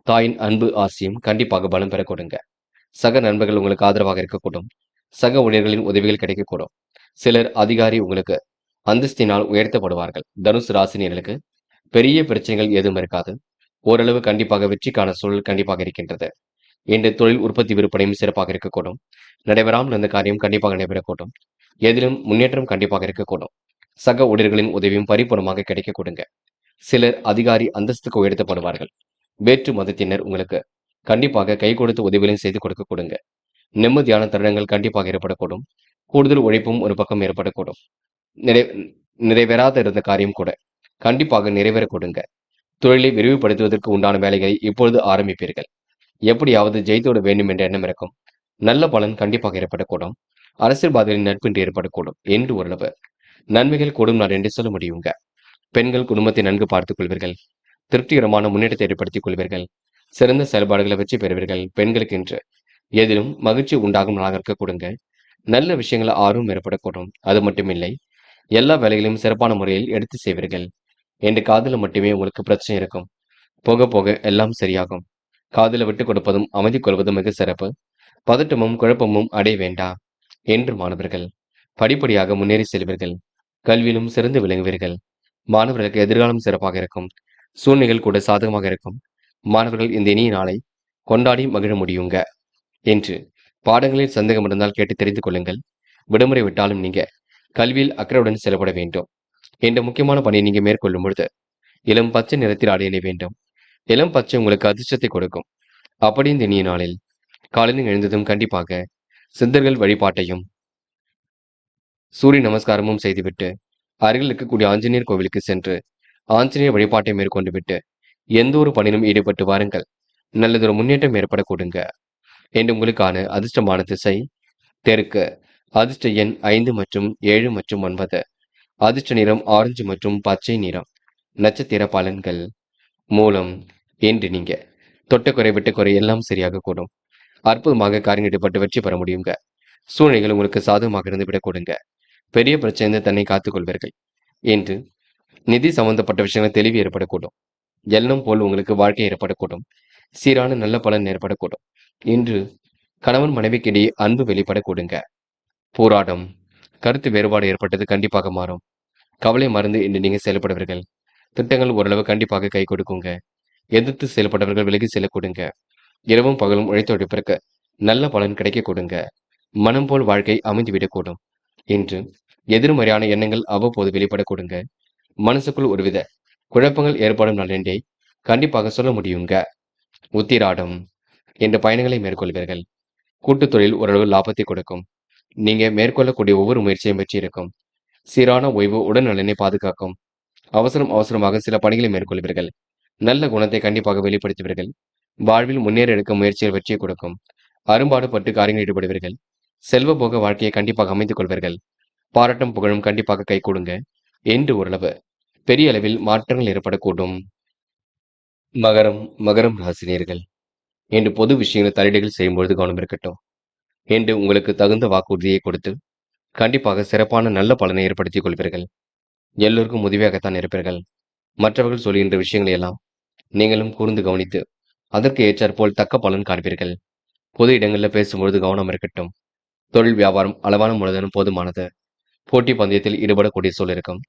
தாயின் அன்பு ஆசியும் கண்டிப்பாக பலம் பெற கொடுங்க. சக நண்பர்கள் உங்களுக்கு ஆதரவாக இருக்கக்கூடும். சக ஊழியர்களின் உதவிகள் கிடைக்கக்கூடும். சிலர் அதிகாரி உங்களுக்கு அந்தஸ்தினால் உயர்த்தப்படுவார்கள். தனுசு ராசினியர்களுக்கு பெரிய பிரச்சனைகள் எதுவும் இருக்காது. ஓரளவு கண்டிப்பாக வெற்றிக்கான சூழல் கண்டிப்பாக இருக்கின்றது. இன்று தொழில் உற்பத்தி விற்பனையும் சிறப்பாக இருக்கக்கூடும். நடைபெறாமல் இருந்த காரியம் கண்டிப்பாக நடைபெறக்கூடும். எதிலும் முன்னேற்றம் கண்டிப்பாக இருக்கக்கூடும். சக ஊழியர்களின் உதவியும் பரிபூர்ணமாக கிடைக்க கொடுங்க. சிலர் அதிகாரி அந்தஸ்துக்கு உயர்த்தப்படுவார்கள். வேற்று மதத்தினர் உங்களுக்கு கண்டிப்பாக கை கொடுத்து உதவிகளையும் செய்து கொடுக்க கொடுங்க. நிம்மதியான தருணங்கள் கண்டிப்பாக ஏற்படக்கூடும். கூடுதல் உழைப்பும் ஒரு பக்கம் ஏற்படக்கூடும். நிறை நிறைவேறாத இருந்த காரியம் கூட கண்டிப்பாக நிறைவேற கொடுங்க. தொழிலை விரிவுபடுத்துவதற்கு உண்டான வேலைகளை இப்பொழுது ஆரம்பிப்பீர்கள். எப்படியாவது ஜெயித்துவிட வேண்டும் என்ற எண்ணம் இருக்கும். நல்ல பலன் கண்டிப்பாக ஏற்படக்கூடும். அரசியல்வாதிகளின் நட்பின்றி ஏற்படக்கூடும் என்று ஓரளவு நன்மைகள் கூடும் நாள் என்று சொல்ல முடியுங்க. பெண்கள் குடும்பத்தை நன்கு பார்த்துக் கொள்வீர்கள். திருப்திகரமான முன்னேற்றத்தை ஏற்படுத்திக் கொள்வீர்கள். சிறந்த செயல்பாடுகளை வெற்றி பெறுவீர்கள். பெண்களுக்கு என்று எதிலும் மகிழ்ச்சி உண்டாகும் நாளாக இருக்க கொடுங்க. நல்ல விஷயங்கள் ஆர்வம் ஏற்படக்கூடும். அது மட்டுமில்லை, எல்லா வேலைகளையும் சிறப்பான முறையில் எடுத்து செய்வீர்கள். என்று காதல மட்டுமே உங்களுக்கு பிரச்சனை இருக்கும். போக போக எல்லாம் சரியாகும். காதல விட்டுக் கொடுப்பதும் அமைதி கொள்வதும் மிக சிறப்பு. பதட்டமும் குழப்பமும் அடைய வேண்டாம் என்று மாணவர்கள் படிப்படியாக முன்னேறி செல்வீர்கள். கல்வியிலும் சிறந்து விளங்குவீர்கள். மாணவர்களுக்கு எதிர்காலம் சிறப்பாக இருக்கும். சூழ்நிலைகள் கூட சாதகமாக இருக்கும். மாணவர்கள் இந்த இனிய நாளை கொண்டாடி மகிழ முடியுங்க என்று பாடங்களில் சந்தேகம் இருந்தால் கேட்டு தெரிந்து கொள்ளுங்கள். விடுமுறை விட்டாலும் நீங்க கல்வியில் அக்கறையுடன் செயல்பட வேண்டும். என்ற முக்கியமான பணியை நீங்க மேற்கொள்ளும் பொழுது இளம் பச்சை நிறத்தில் ஆடை அணிய வேண்டும். இளம் பச்சை உங்களுக்கு அதிர்ஷ்டத்தை கொடுக்கும். அப்படி இந்த இனிய நாளில் காலையில் எழுந்ததும் கண்டிப்பாக சித்தர்கள் வழிபாட்டையும் சூரிய நமஸ்காரமும் செய்துவிட்டு அருகில் இருக்கக்கூடிய ஆஞ்சநேயர் கோவிலுக்கு சென்று ஆஞ்சநேயர் வழிபாட்டை மேற்கொண்டு விட்டு எந்த ஒரு பணியிலும் ஈடுபட்டு வாருங்கள். நல்லதொரு முன்னேற்றம் ஏற்பட கொடுங்க என்று உங்களுக்கான அதிர்ஷ்டமான திசை தெற்கு. அதிர்ஷ்ட எண் 5 மற்றும் 7 மற்றும் 9. அதிர்ஷ்ட நிறம் ஆரஞ்சு மற்றும் பச்சை நிறம். நட்சத்திர பலன்கள். மூலம் என்று நீங்க தொட்டக்குறை விட்டுக்குறை எல்லாம் சரியாக கூடும். அற்புதமாக காரியம் ஈடுபட்டு வெற்றி பெற முடியுங்க. சூழ்நிலைகள் உங்களுக்கு சாதகமாக இருந்து விட கொடுங்க. பெரிய பிரச்சனை தன்னை காத்துக் கொள்வீர்கள் என்று நிதி சம்பந்தப்பட்ட விஷயங்கள் தெளிவு ஏற்படக்கூடும். எண்ணம் போல் உங்களுக்கு வாழ்க்கை ஏற்படக்கூடும். சீரான நல்ல பலன் ஏற்படக்கூடும். இன்று கணவன் மனைவிக்கிடையே அன்பு வெளிப்படக்கூடுங்க. போராட்டம் கருத்து வேறுபாடு ஏற்பட்டது கண்டிப்பாக மாறும். கவலை மறந்து இன்று நீங்க செயல்படுவீர்கள். திட்டங்கள் ஓரளவு கண்டிப்பாக கை கொடுக்குங்க. எதிர்த்து செயல்பட்டவர்கள் விலகி செல்ல கொடுங்க. இரவும் பகலும் உழைத்தொழிப்பிற்கு நல்ல பலன் கிடைக்க கொடுங்க. மனம் போல் வாழ்க்கை அமைந்துவிடக்கூடும் என்று எதிர்மறையான எண்ணங்கள் அவ்வப்போது வெளிப்பட கொடுங்க. மனசுக்குள் ஒருவித குழப்பங்கள் ஏற்படும் நலன்டே கண்டிப்பாக சொல்ல முடியுங்க. உத்திராடம் என்ற பயணங்களை மேற்கொள்வீர்கள். கூட்டுத் தொழில் ஓரளவு லாபத்தை கொடுக்கும். நீங்க மேற்கொள்ளக்கூடிய ஒவ்வொரு முயற்சியும் வெற்றி இருக்கும். சீரான ஓய்வு உடல் நலனை பாதுகாக்கும். அவசரமாக சில பணிகளை மேற்கொள்வீர்கள். நல்ல குணத்தை கண்டிப்பாக வெளிப்படுத்துவீர்கள். வாழ்வில் முன்னேற எடுக்க முயற்சியில் வெற்றியை கொடுக்கும். அரும்பாடுபட்டு காரியங்கள் ஈடுபடுவீர்கள். செல்வ போக வாழ்க்கையை கண்டிப்பாக அமைத்துக் கொள்வீர்கள். பாராட்டும் புகழும் கண்டிப்பாக கை கொடுங்க என்று ஓரளவு பெரிய அளவில் மாற்றங்கள் ஏற்படக்கூடும். மகரம் ராசினியர்கள் என்று பொது விஷயங்கள் தலையீடுகள் செய்யும்பொழுது கவனம் இருக்கட்டும். என்று உங்களுக்கு தகுந்த வாக்குறுதியை கொடுத்து கண்டிப்பாக சிறப்பான நல்ல பலனை ஏற்படுத்திக் கொள்வீர்கள். எல்லோருக்கும் உதவியாகத்தான் இருப்பீர்கள். மற்றவர்கள் சொல்கின்ற விஷயங்களை எல்லாம் நீங்களும் கூர்ந்து கவனித்து அதற்கு ஏற்றாற்போல் தக்க பலன் காண்பீர்கள். பொது இடங்களில் பேசும்பொழுது கவனம் இருக்கட்டும். தொழில் வியாபாரம் அளவான மூலதனம் போதுமானது. போட்டி பந்தயத்தில் ஈடுபடக்கூடிய சூழல் இருக்கும்.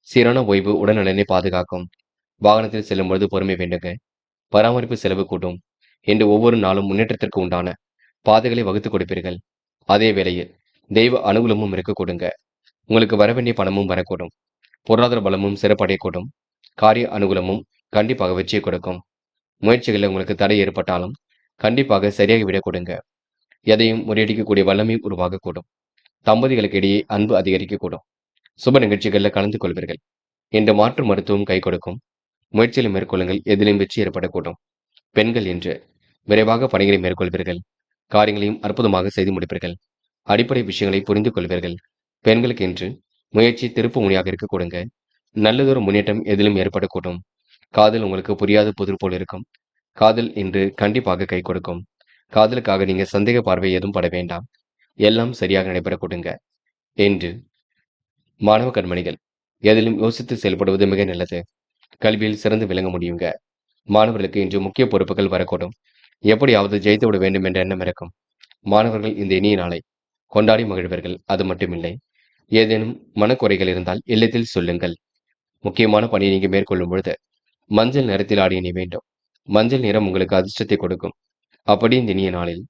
சீரான ஓய்வு உடல்நலனை பாதுகாக்கும். வாகனத்தில் செல்லும் பொழுது பொறுமை வேண்டுங்க. பராமரிப்பு செலவு கூட்டும் என்று ஒவ்வொரு நாளும் முன்னேற்றத்திற்கு உண்டான பாதைகளை வகுத்துக் கொடுப்பீர்கள். அதே வேளையில் தெய்வ அனுகூலமும் இருக்க கொடுங்க. உங்களுக்கு வரவேண்டிய பணமும் வரக்கூடும். பொருளாதார பலமும் சிறப்படையக்கூடும். காரிய அனுகூலமும் கண்டிப்பாக வெற்றியை கொடுக்கும். முயற்சிகளில் உங்களுக்கு தடை ஏற்பட்டாலும் கண்டிப்பாக சரியாகி விட கொடுங்க. எதையும் முறியடிக்கக்கூடிய வல்லமையும் உருவாகக்கூடும். தம்பதிகளுக்கு இடையே அன்பு அதிகரிக்கக்கூடும். சுப நிகழ்ச்சிகளில் கலந்து கொள்வீர்கள். என்று மாற்று மருத்துவம் கை கொடுக்கும். முயற்சிகளை மேற்கொள்ளுங்கள். எதிலும் வெற்றி ஏற்படக்கூடும். பெண்கள் என்று விரைவாக பணிகளை மேற்கொள்வீர்கள். காரியங்களையும் அற்புதமாக செய்து முடிப்பீர்கள். அடிப்படை விஷயங்களை புரிந்து கொள்வீர்கள். பெண்களுக்கு என்று முயற்சி திருப்பு முனையாக இருக்க கொடுங்க. நல்லதொரு முன்னேற்றம் எதிலும் ஏற்படக்கூடும். காதல் உங்களுக்கு புரியாத புதிர் போல் இருக்கும். காதல் இன்று கண்டிப்பாக கை கொடுக்கும். காதலுக்காக நீங்க சந்தேக பார்வை எதுவும் பட வேண்டாம். எல்லாம் சரியாக நடைபெற கொடுங்க. என்று மாணவ கண்மணிகள் எதிலும் யோசித்து செயல்படுவது மிக நல்லது. கல்வியில் சிறந்து விளங்க முடியுங்க. மாணவர்களுக்கு இன்று முக்கிய பொறுப்புகள் வரக்கூடும். எப்படியாவது ஜெயித்து விட வேண்டும் என்ற எண்ணம் இருக்கும். மாணவர்கள் இந்த இனிய நாளை கொண்டாடி மகிழ்வர்கள். அது மட்டுமில்லை, ஏதேனும் மனக்குறைகள் இருந்தால் இல்லத்தில் சொல்லுங்கள். முக்கியமான பணியை நீங்க மேற்கொள்ளும் பொழுது மஞ்சள் நிறத்தில் ஆடை அணிய வேண்டும். மஞ்சள் நிறம் உங்களுக்கு அதிர்ஷ்டத்தை கொடுக்கும். அப்படி இந்த இனிய நாளில்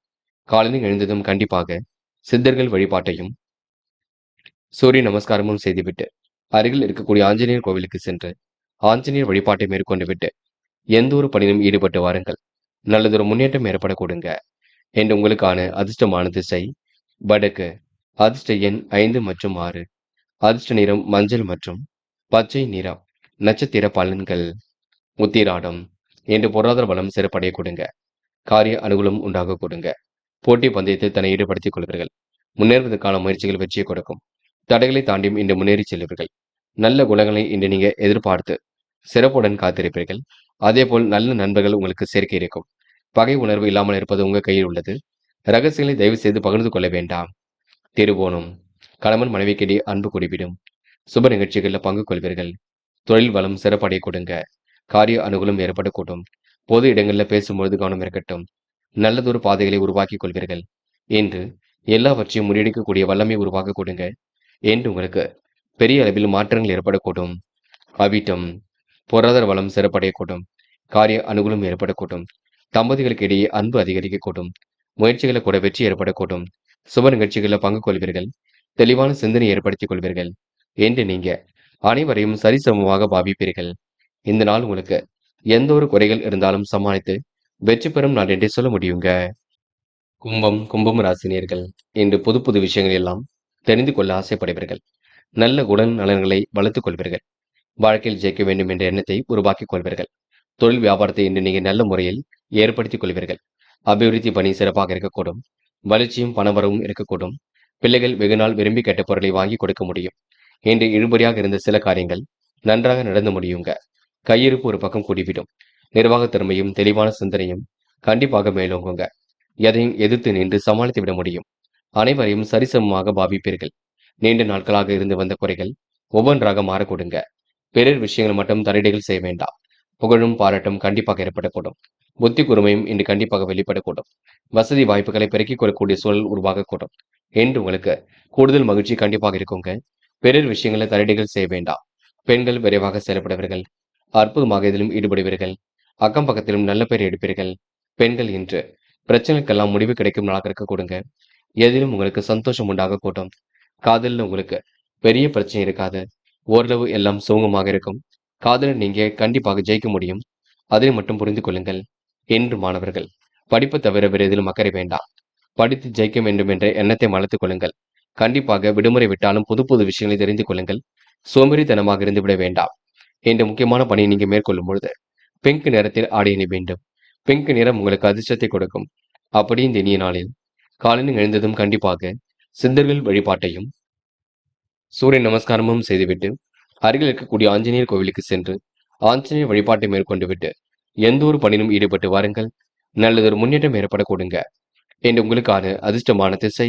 காலையில் எழுந்ததும் கண்டிப்பாக சித்தர்கள் வழிபாட்டையும் சூரிய நமஸ்காரமும் செய்துவிட்டு அருகில் இருக்கக்கூடிய ஆஞ்சநேயர் கோவிலுக்கு சென்று ஆஞ்சநேயர் வழிபாட்டை மேற்கொண்டு விட்டு எந்த ஒரு பணியிலும் ஈடுபட்டு வாருங்கள். நல்லதொரு முன்னேற்றம் ஏற்பட கொடுங்க. என்று உங்களுக்கான அதிர்ஷ்டமான திசை வடக்கு. அதிர்ஷ்ட எண் 5 மற்றும் 6. அதிர்ஷ்ட நிறம் மஞ்சள் மற்றும் பச்சை நிறம். நட்சத்திர பலன்கள். உத்திராடம். என்று பொருளாதார பலம் சிறப்படைய கொடுங்க. காரிய அனுகூலம் உண்டாக கொடுங்க. போட்டி பந்தயத்தில் தன்னை ஈடுபடுத்திக் கொள்வீர்கள். முன்னேறுவதற்கான முயற்சிகள் வெற்றியை கொடுக்கும். தடைகளை தாண்டியும் இன்று முன்னேறி செல்வீர்கள். நல்ல குணங்களை இன்று நீங்க எதிர்பார்த்து சிறப்புடன் காத்திருப்பீர்கள். அதேபோல் நல்ல நண்பர்கள் உங்களுக்கு சேர்க்கை இருக்கும். பகை உணர்வு இல்லாமல் இருப்பது உங்க கையில் உள்ளது. ரகசியங்களை தயவு செய்து பகிர்ந்து கொள்ள வேண்டாம். திருவோணம். கணவன் மனைவிக்கிடையே அன்பு குடிவிடும். சுப நிகழ்ச்சிகளில் பங்கு கொள்வீர்கள். தொழில் வளம் சிறப்படைய கொடுங்க. காரிய அனுகூலம் ஏற்படக்கூடும். பொது இடங்களில் பேசும்பொழுது கவனம் இருக்கட்டும். நல்லதொரு பாதைகளை உருவாக்கிக் கொள்வீர்கள். என்று எல்லாவற்றையும் முறியடிக்கக்கூடிய வல்லமை உருவாக்க கொடுங்க. என்று உங்களுக்கு பெரிய அளவில் மாற்றங்கள் ஏற்படக்கூடும். அவிட்டம். பொருளாதார வளம் சிறப்படையக்கூடும். காரிய அனுகூலம் ஏற்படக்கூடும். தம்பதிகளுக்கு இடையே அன்பு அதிகரிக்கக்கூடும். முயற்சிகளை கூட வெற்றி ஏற்படக்கூடும். சுப நிகழ்ச்சிகளில் பங்கு கொள்வீர்கள். தெளிவான சிந்தனை ஏற்படுத்திக் கொள்வீர்கள். என்று நீங்க அனைவரையும் சரிசமமாக பாவிப்பீர்கள். இந்த நாள் உங்களுக்கு எந்த ஒரு குறைகள் இருந்தாலும் சமாளித்து வெற்றி பெறும் நாள் என்றே சொல்ல முடியுங்க. கும்பம் ராசினியர்கள் இன்று புது புது விஷயங்கள் எல்லாம் தெரிந்து கொள்ள ஆசைப்படுவீர்கள். நல்ல உடல் நலன்களை வளர்த்துக் கொள்வீர்கள். வாழ்க்கையில் ஜெயிக்க வேண்டும் என்ற எண்ணத்தை உருவாக்கிக் கொள்வீர்கள். தொழில் வியாபாரத்தை இன்று நீங்கள் நல்ல முறையில் ஏற்படுத்திக் கொள்வீர்கள். அபிவிருத்தி பணி சிறப்பாக இருக்கக்கூடும். வளர்ச்சியும் பணவரவும் இருக்கக்கூடும். பிள்ளைகள் வெகுநாள் விரும்பி கேட்ட பொருளை வாங்கி கொடுக்க முடியும். இன்று இழுபறியாக இருந்த சில காரியங்கள் நன்றாக நடந்து முடியுங்க. கையிருப்பு ஒரு பக்கம் கூடிவிடும். நிர்வாக திறமையும் தெளிவான சிந்தனையும் கண்டிப்பாக மேலோங்குங்க. எதையும் எதிர்த்து நின்று சமாளித்து விட முடியும். அனைவரையும் சரிசமமாக பாவிப்பீர்கள். நீண்ட நாட்களாக இருந்து வந்த குறைகள் ஒவ்வொன்றாக மாறக்கூடுங்க. பிறர் விஷயங்கள் மட்டும் தலையீடுகள் செய்ய வேண்டாம். புகழும் பாராட்டும் கண்டிப்பாக ஏற்படக்கூடும். புத்தி கூர்மையும் இன்று கண்டிப்பாக வெளிப்படக்கூடும். வசதி வாய்ப்புகளை பெருக்கிக் கொள்ளக்கூடிய சூழல் உருவாகக்கூடும். என்று உங்களுக்கு கூடுதல் மகிழ்ச்சி கண்டிப்பாக இருக்குங்க. பிறர் விஷயங்களை தலையீடுகள் செய்ய வேண்டாம். பெண்கள் விரைவாக செயல்படுவீர்கள். அற்புதமாக இதிலும் ஈடுபடுவீர்கள். அக்கம் பக்கத்திலும் நல்ல பெயர் எடுப்பீர்கள். பெண்கள் இன்று பிரச்சனைக்கெல்லாம் முடிவு கிடைக்கும் நாளாக இருக்க கொடுங்க. எதிலும் உங்களுக்கு சந்தோஷம் உண்டாக கூட்டும். காதலில் உங்களுக்கு பெரிய பிரச்சனை இருக்காது. ஓரளவு எல்லாம் சுமூகமாக இருக்கும். காதலில் நீங்க கண்டிப்பாக ஜெயிக்க முடியும். அதை மட்டும் புரிந்து கொள்ளுங்கள். என்று மாணவர்கள் படிப்பு தவிர வேறு எதிலும் அக்கறை வேண்டாம். படித்து ஜெயிக்க வேண்டும் என்ற எண்ணத்தை வளர்த்துக் கொள்ளுங்கள். கண்டிப்பாக விடுமுறை விட்டாலும் புது புது விஷயங்களை தெரிந்து கொள்ளுங்கள். சோம்பேறித்தனமாக இருந்து விட வேண்டாம். என்ற முக்கியமான பணியை நீங்க மேற்கொள்ளும் பொழுது பிங்க் நிறத்தில் ஆடை அணி வேண்டும். பிங்க் நிறம் உங்களுக்கு அதிர்ஷ்டத்தை கொடுக்கும். அப்படி இந்த இனிய நாளில் காலையில் எழுந்ததும் கண்டிப்பாக சித்தர்கள் வழிபாட்டையும் சூரிய நமஸ்காரமும் செய்துவிட்டு அருகில் இருக்கக்கூடிய ஆஞ்சநேயர் கோவிலுக்கு சென்று ஆஞ்சநேயர் வழிபாட்டை மேற்கொண்டு விட்டு எந்த ஒரு பணியிலும் ஈடுபட்டு வாருங்கள். நல்லதொரு முன்னேற்றம் ஏற்பட கொடுங்க. என்று உங்களுக்கான அதிர்ஷ்டமான திசை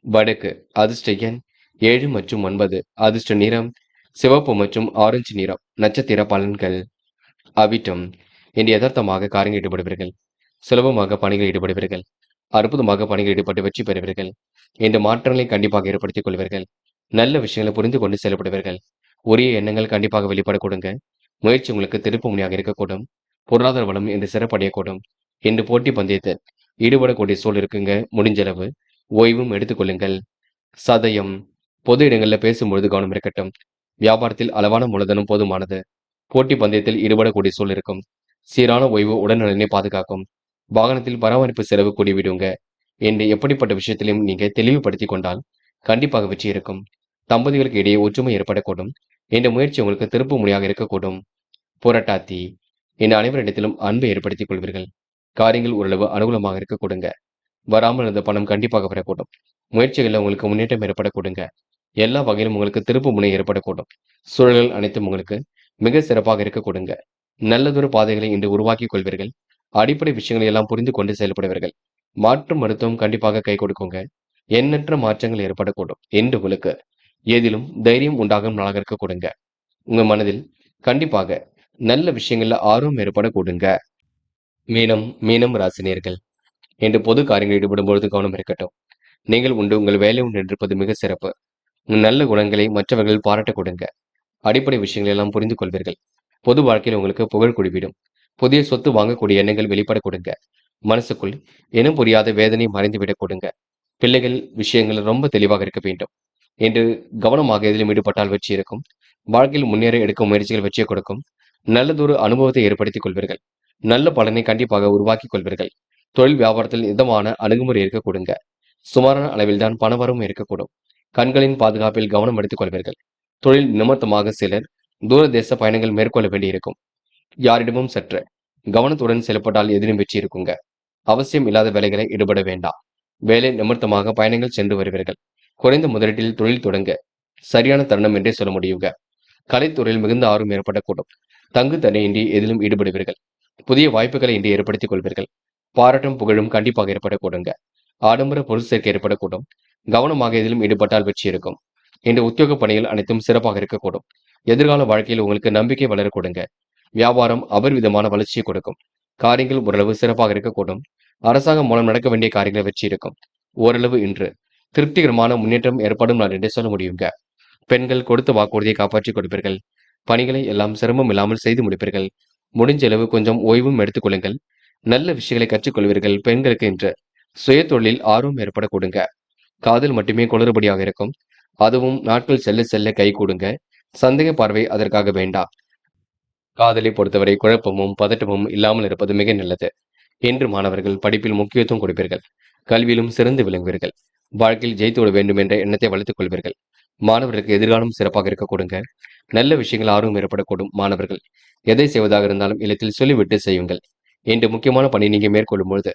வடக்கு. அதிர்ஷ்ட எண் 7 மற்றும் 9. அதிர்ஷ்ட நிறம் சிவப்பு மற்றும் ஆரஞ்சு நிறம். நட்சத்திர பலன்கள். அவிட்டம். என்று யதார்த்தமாக காரியங்கள் ஈடுபடுவீர்கள். சுலபமாக பணிகள் ஈடுபடுவீர்கள். அற்புதமாக பணிகள் ஈடுபட்டு வெற்றி பெறுவீர்கள். இந்த மாற்றங்களை கண்டிப்பாக ஏற்படுத்திக் கொள்வீர்கள். நல்ல விஷயங்களை புரிந்து கொண்டு செயல்படுவீர்கள். உரிய எண்ணங்கள் கண்டிப்பாக வெளிப்பட கொடுங்க. முயற்சி உங்களுக்கு திருப்பு முனையாக இருக்கக்கூடும். பொருளாதார வளம் என்று சிறப்படையக்கூடும். இன்று போட்டி பந்தயத்தில் ஈடுபடக்கூடிய சூழல் இருக்குங்க. முடிஞ்சளவு ஓய்வும் எடுத்துக்கொள்ளுங்கள். சதயம். பொது இடங்களில் பேசும்பொழுது கவனம் இருக்கட்டும். வியாபாரத்தில் அளவான மூலதனம் போதுமானது. போட்டி பந்தயத்தில் ஈடுபடக்கூடிய சூழல் இருக்கும். சீரான ஓய்வு உடல்நலனை பாதுகாக்கும். வாகனத்தில் பராமரிப்பு செலவு கூடிவிடுங்க. என்று எப்படிப்பட்ட விஷயத்திலும் நீங்க தெளிவுபடுத்திக் கொண்டால் கண்டிப்பாக வெற்றி இருக்கும். தம்பதிகளுக்கு இடையே ஒற்றுமை ஏற்படக்கூடும். இந்த முயற்சி உங்களுக்கு திருப்பு முனையாக இருக்கக்கூடும். புரட்டாத்தி. என் அனைவரிடத்திலும் அன்பை ஏற்படுத்திக் கொள்வீர்கள். காரியங்கள் ஓரளவு அனுகூலமாக இருக்க கொடுங்க. வராமல் இருந்த பணம் கண்டிப்பாக பெறக்கூடும். முயற்சிகளில் உங்களுக்கு முன்னேற்றம் ஏற்பட கொடுங்க. எல்லா வகையிலும் உங்களுக்கு திருப்பு முனை ஏற்படக்கூடும். சூழல்கள் அனைத்தும் உங்களுக்கு மிக சிறப்பாக இருக்க கொடுங்க. நல்லதொரு பாதைகளை இன்று உருவாக்கிக் கொள்வீர்கள். அடிப்படை விஷயங்களை எல்லாம் புரிந்து கொண்டு செயல்படுவீர்கள். மாற்று மருத்துவம் கண்டிப்பாக கை கொடுக்குங்க. எண்ணற்ற மாற்றங்கள் ஏற்படக்கூடும். என்று உங்களுக்கு எதிலும் தைரியம் உண்டாகும் நாளாக இருக்க கொடுங்க. உங்க மனதில் கண்டிப்பாக நல்ல விஷயங்கள்ல ஆர்வம் ஏற்பட கொடுங்க. மீனம் ராசினியர்கள் என்று பொது காரியங்களில் ஈடுபடும் பொழுது கவனம் இருக்கட்டும். நீங்கள் உண்டு உங்கள் வேலை உண்டு என்றிருப்பது மிக சிறப்பு. உங்கள் நல்ல குணங்களை மற்றவர்கள் பாராட்ட கொடுங்க. அடிப்படை விஷயங்களை எல்லாம் புரிந்து கொள்வீர்கள். பொது வாழ்க்கையில் உங்களுக்கு புகழ் குடிவிடும். புதிய சொத்து வாங்கக்கூடிய எண்ணங்கள் வெளிப்பட கொடுங்க. மனசுக்குள் இனம் புரியாத வேதனை மறைந்துவிடக் கொடுங்க. பிள்ளைகள் விஷயங்கள் ரொம்ப தெளிவாக இருக்க வேண்டும் என்று கவனமாக எதிலும் ஈடுபட்டால் வெற்றி இருக்கும். வாழ்க்கையில் முன்னேற எடுக்கும் முயற்சிகள் வெற்றியை கொடுக்கும். நல்லதொரு அனுபவத்தை ஏற்படுத்திக் கொள்வீர்கள். நல்ல பலனை கண்டிப்பாக உருவாக்கிக் கொள்வீர்கள். தொழில் வியாபாரத்தில் இதமான அணுகுமுறை இருக்க கொடுங்க. சுமாரான அளவில் தான் பணவரவும் இருக்கக்கூடும். கண்களின் பாதுகாப்பில் கவனம் எடுத்துக் கொள்வீர்கள். தொழில் நிமித்தமாக சிலர் தூர தேச பயணங்கள் மேற்கொள்ள வேண்டியிருக்கும். யாரிடமும் சற்று கவனத்துடன் செயல்பட்டால் எதிலும் வெற்றி இருக்குங்க. அவசியம் இல்லாத வேலைகளை ஈடுபட வேண்டாம். வேலை நிமித்தமாக பயணங்கள் சென்று வருவீர்கள். குறைந்த முதலீட்டில் தொழில் தொடங்க சரியான தருணம் என்றே சொல்ல முடியுங்க. கலைத்துறையில் மிகுந்த ஆர்வம் ஏற்படக்கூடும். தங்கு தடையின்றி எதிலும் ஈடுபடுவீர்கள். புதிய வாய்ப்புகளை இன்று ஏற்படுத்திக் கொள்வீர்கள். பாராட்டும் புகழும் கண்டிப்பாக ஏற்படக்கூடுங்க. ஆடம்பர பொருள் சேர்க்கை ஏற்படக்கூடும். கவனமாக எதிலும் ஈடுபட்டால் வெற்றி இருக்கும். இன்று உத்தியோக பணிகள் அனைத்தும் சிறப்பாக இருக்கக்கூடும். எதிர்கால வாழ்க்கையில் உங்களுக்கு நம்பிக்கை வளரக்கூடுங்க. வியாபாரம் அபரிவிதமான வளர்ச்சியை கொடுக்கும். காரியங்கள் ஓரளவு சிறப்பாக இருக்கக்கூடும். அரசாங்கம் மூலம் நடக்க வேண்டிய காரியங்களை வெற்றி இருக்கும். ஓரளவு இன்று திருப்திகரமான முன்னேற்றம் ஏற்படும் நாள் என்றே சொல்ல முடியுங்க. பெண்கள் கொடுத்த வாக்குறுதியை காப்பாற்றிக் கொடுப்பீர்கள். பணிகளை எல்லாம் சிரமம் இல்லாமல் செய்து முடிப்பீர்கள். முடிஞ்ச அளவு கொஞ்சம் ஓய்வும் எடுத்துக் கொள்ளுங்கள். நல்ல விஷயங்களை கற்றுக்கொள்வீர்கள். பெண்களுக்கு இன்று சுய தொழிலில் ஆர்வம் ஏற்பட கொடுங்க. காதல் மட்டுமே குளறுபடியாக இருக்கும். அதுவும் நாட்கள் செல்ல செல்ல கை கூடுங்க. சந்தேக பார்வை அதற்காக வேண்டாம். காதலை பொறுத்தவரை குழப்பமும் பதட்டமும் இல்லாமல் இருப்பது மிக நல்லது. இன்று மாணவர்கள் படிப்பில் முக்கியத்துவம் கொடுப்பீர்கள். கல்வியிலும் சிறந்து விளங்குவீர்கள். வாழ்க்கையில் ஜெயித்து விட வேண்டும் என்ற எண்ணத்தை வளர்த்துக் கொள்வீர்கள். மாணவர்களுக்கு எதிர்காலம் சிறப்பாக இருக்க கொடுங்க. நல்ல விஷயங்கள் ஆர்வம் ஏற்படக்கூடும். மாணவர்கள் எதை செய்வதாக இருந்தாலும் இல்லத்தில் சொல்லிவிட்டு செய்யுங்கள். இன்று முக்கியமான பணி நீங்க மேற்கொள்ளும் பொழுது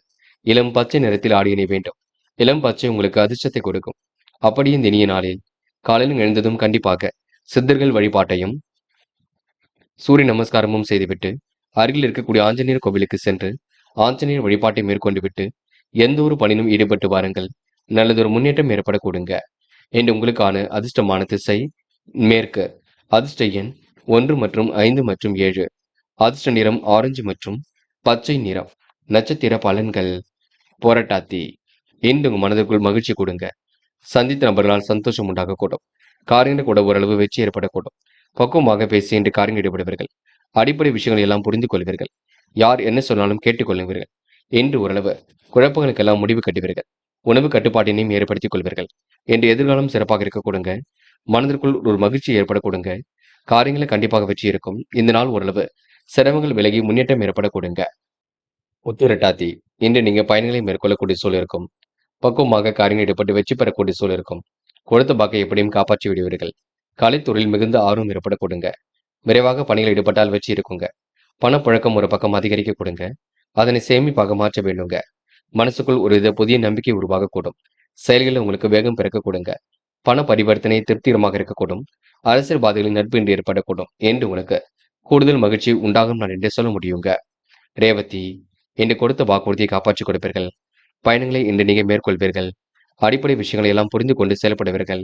இளம் பச்சை நிறத்தில் ஆடியணை வேண்டும். இளம் பச்சை உங்களுக்கு அதிர்ஷ்டத்தை கொடுக்கும். அப்படியே இந்த இனிய நாளில் காலையில் எழுந்ததும் கண்டிப்பாக சித்தர்கள் வழிபாட்டையும் சூரிய நமஸ்காரமும் செய்துவிட்டு அருகில் இருக்கக்கூடிய ஆஞ்சநேயர் கோவிலுக்கு சென்று ஆஞ்சநேயர் வழிபாட்டை மேற்கொண்டு விட்டு எந்த ஒரு பணியிலும் ஈடுபட்டு வாருங்கள். நல்லதொரு முன்னேற்றம் ஏற்பட கொடுங்க. என்று உங்களுக்கான அதிர்ஷ்டமான திசை மேற்கு. அதிர்ஷ்ட எண் 1 மற்றும் 5 மற்றும் 7. அதிர்ஷ்ட நிறம் ஆரஞ்சு மற்றும் பச்சை நிறம். நட்சத்திர பலன்கள் போராட்டாத்தி. இன்று உங்க மனதிற்குள் மகிழ்ச்சி கொடுங்க. சந்தித்த நபர்களால் சந்தோஷம் உண்டாகக்கூடும். காரியங்கள் கூட ஓரளவு வெற்றி ஏற்படக்கூடும். பக்குவமாக பேசி இன்று காரியங்கள் ஈடுபடுவீர்கள். அடிப்படை விஷயங்களை எல்லாம் புரிந்து கொள்வீர்கள். யார் என்ன சொன்னாலும் கேட்டுக்கொள்ளுவீர்கள். இன்று ஓரளவு குழப்பங்களுக்கெல்லாம் முடிவு கட்டுவீர்கள். உணவு கட்டுப்பாட்டினையும் ஏற்படுத்திக் கொள்வீர்கள். என்று எதிர்காலம் சிறப்பாக இருக்க கொடுங்க. மனதிற்குள் ஒரு மகிழ்ச்சி ஏற்பட கொடுங்க. காரியங்களை கண்டிப்பாக வெற்றி இருக்கும். இந்த நாள் ஓரளவு சிரமங்கள் விலகி முன்னேற்றம் ஏற்பட கொடுங்க. உத்திரட்டாத்தி. இன்று நீங்க பயணங்களை மேற்கொள்ளக்கூடிய சூழல் இருக்கும். பக்குவமாக காரியங்கள் ஈடுபட்டு வெற்றி பெறக்கூடிய சூழல் இருக்கும். கொடுத்த பாக்கை எப்படியும் காப்பாற்றி விடுவீர்கள். கலைத்துறையில் மிகுந்த ஆர்வம் ஏற்பட கொடுங்க. விரைவாக பணிகள் ஈடுபட்டால் வெற்றி இருக்குங்க. பணப்புழக்கம் ஒரு பக்கம் அதிகரிக்க கொடுங்க. அதனை சேமிப்பாக மாற்ற வேண்டுங்க. மனசுக்குள் ஒரு வித புதிய நம்பிக்கை உருவாகக்கூடும். செயல்களில் உங்களுக்கு வேகம் பிறக்க கொடுங்க. பண பரிவர்த்தனை திருப்திகரமாக இருக்கக்கூடும். அரசியல்வாதிகளின் நட்பு இன்று ஏற்படக்கூடும். என்று உங்களுக்கு கூடுதல் மகிழ்ச்சி உண்டாகும் நான் என்றே சொல்ல முடியுங்க. ரேவதி. இன்று கொடுத்த வாக்குறுதியை காப்பாற்றிக் கொடுப்பீர்கள். பயணங்களை இன்று நீங்க மேற்கொள்வீர்கள். அடிப்படை விஷயங்களை எல்லாம் புரிந்து கொண்டு செயல்படுவீர்கள்.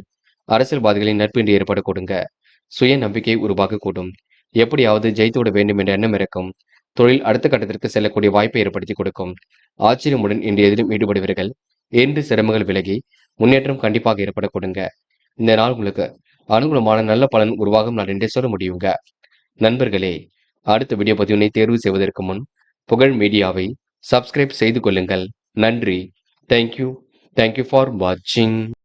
அரசியல்வாதிகளின் நட்பு இன்று ஏற்பட கொடுங்க. சுய நம்பிக்கை உருவாகக்கூடும். எப்படியாவது ஜெயித்துவிட வேண்டும் என்ற எண்ணம் இருக்கும். தொழில் அடுத்த கட்டத்திற்கு செல்லக்கூடிய வாய்ப்பை ஏற்படுத்தி கொடுக்கும். ஆச்சரியமுடன் இன்று எதிலும் ஈடுபடுவீர்கள். இன்று சிரமங்கள் விலகி முன்னேற்றம் கண்டிப்பாக ஏற்பட கொடுங்க. இந்த நாள் உங்களுக்கு அனுகூலமான நல்ல பலன் உருவாகும் நாள் என்றே சொல்ல முடியுங்க. நண்பர்களே, அடுத்த வீடியோ பதிவினை தேர்வு செய்வதற்கு முன் புகழ் மீடியாவை சப்ஸ்கிரைப் செய்து கொள்ளுங்கள். நன்றி. தேங்க்யூ ஃபார் வாட்சிங்.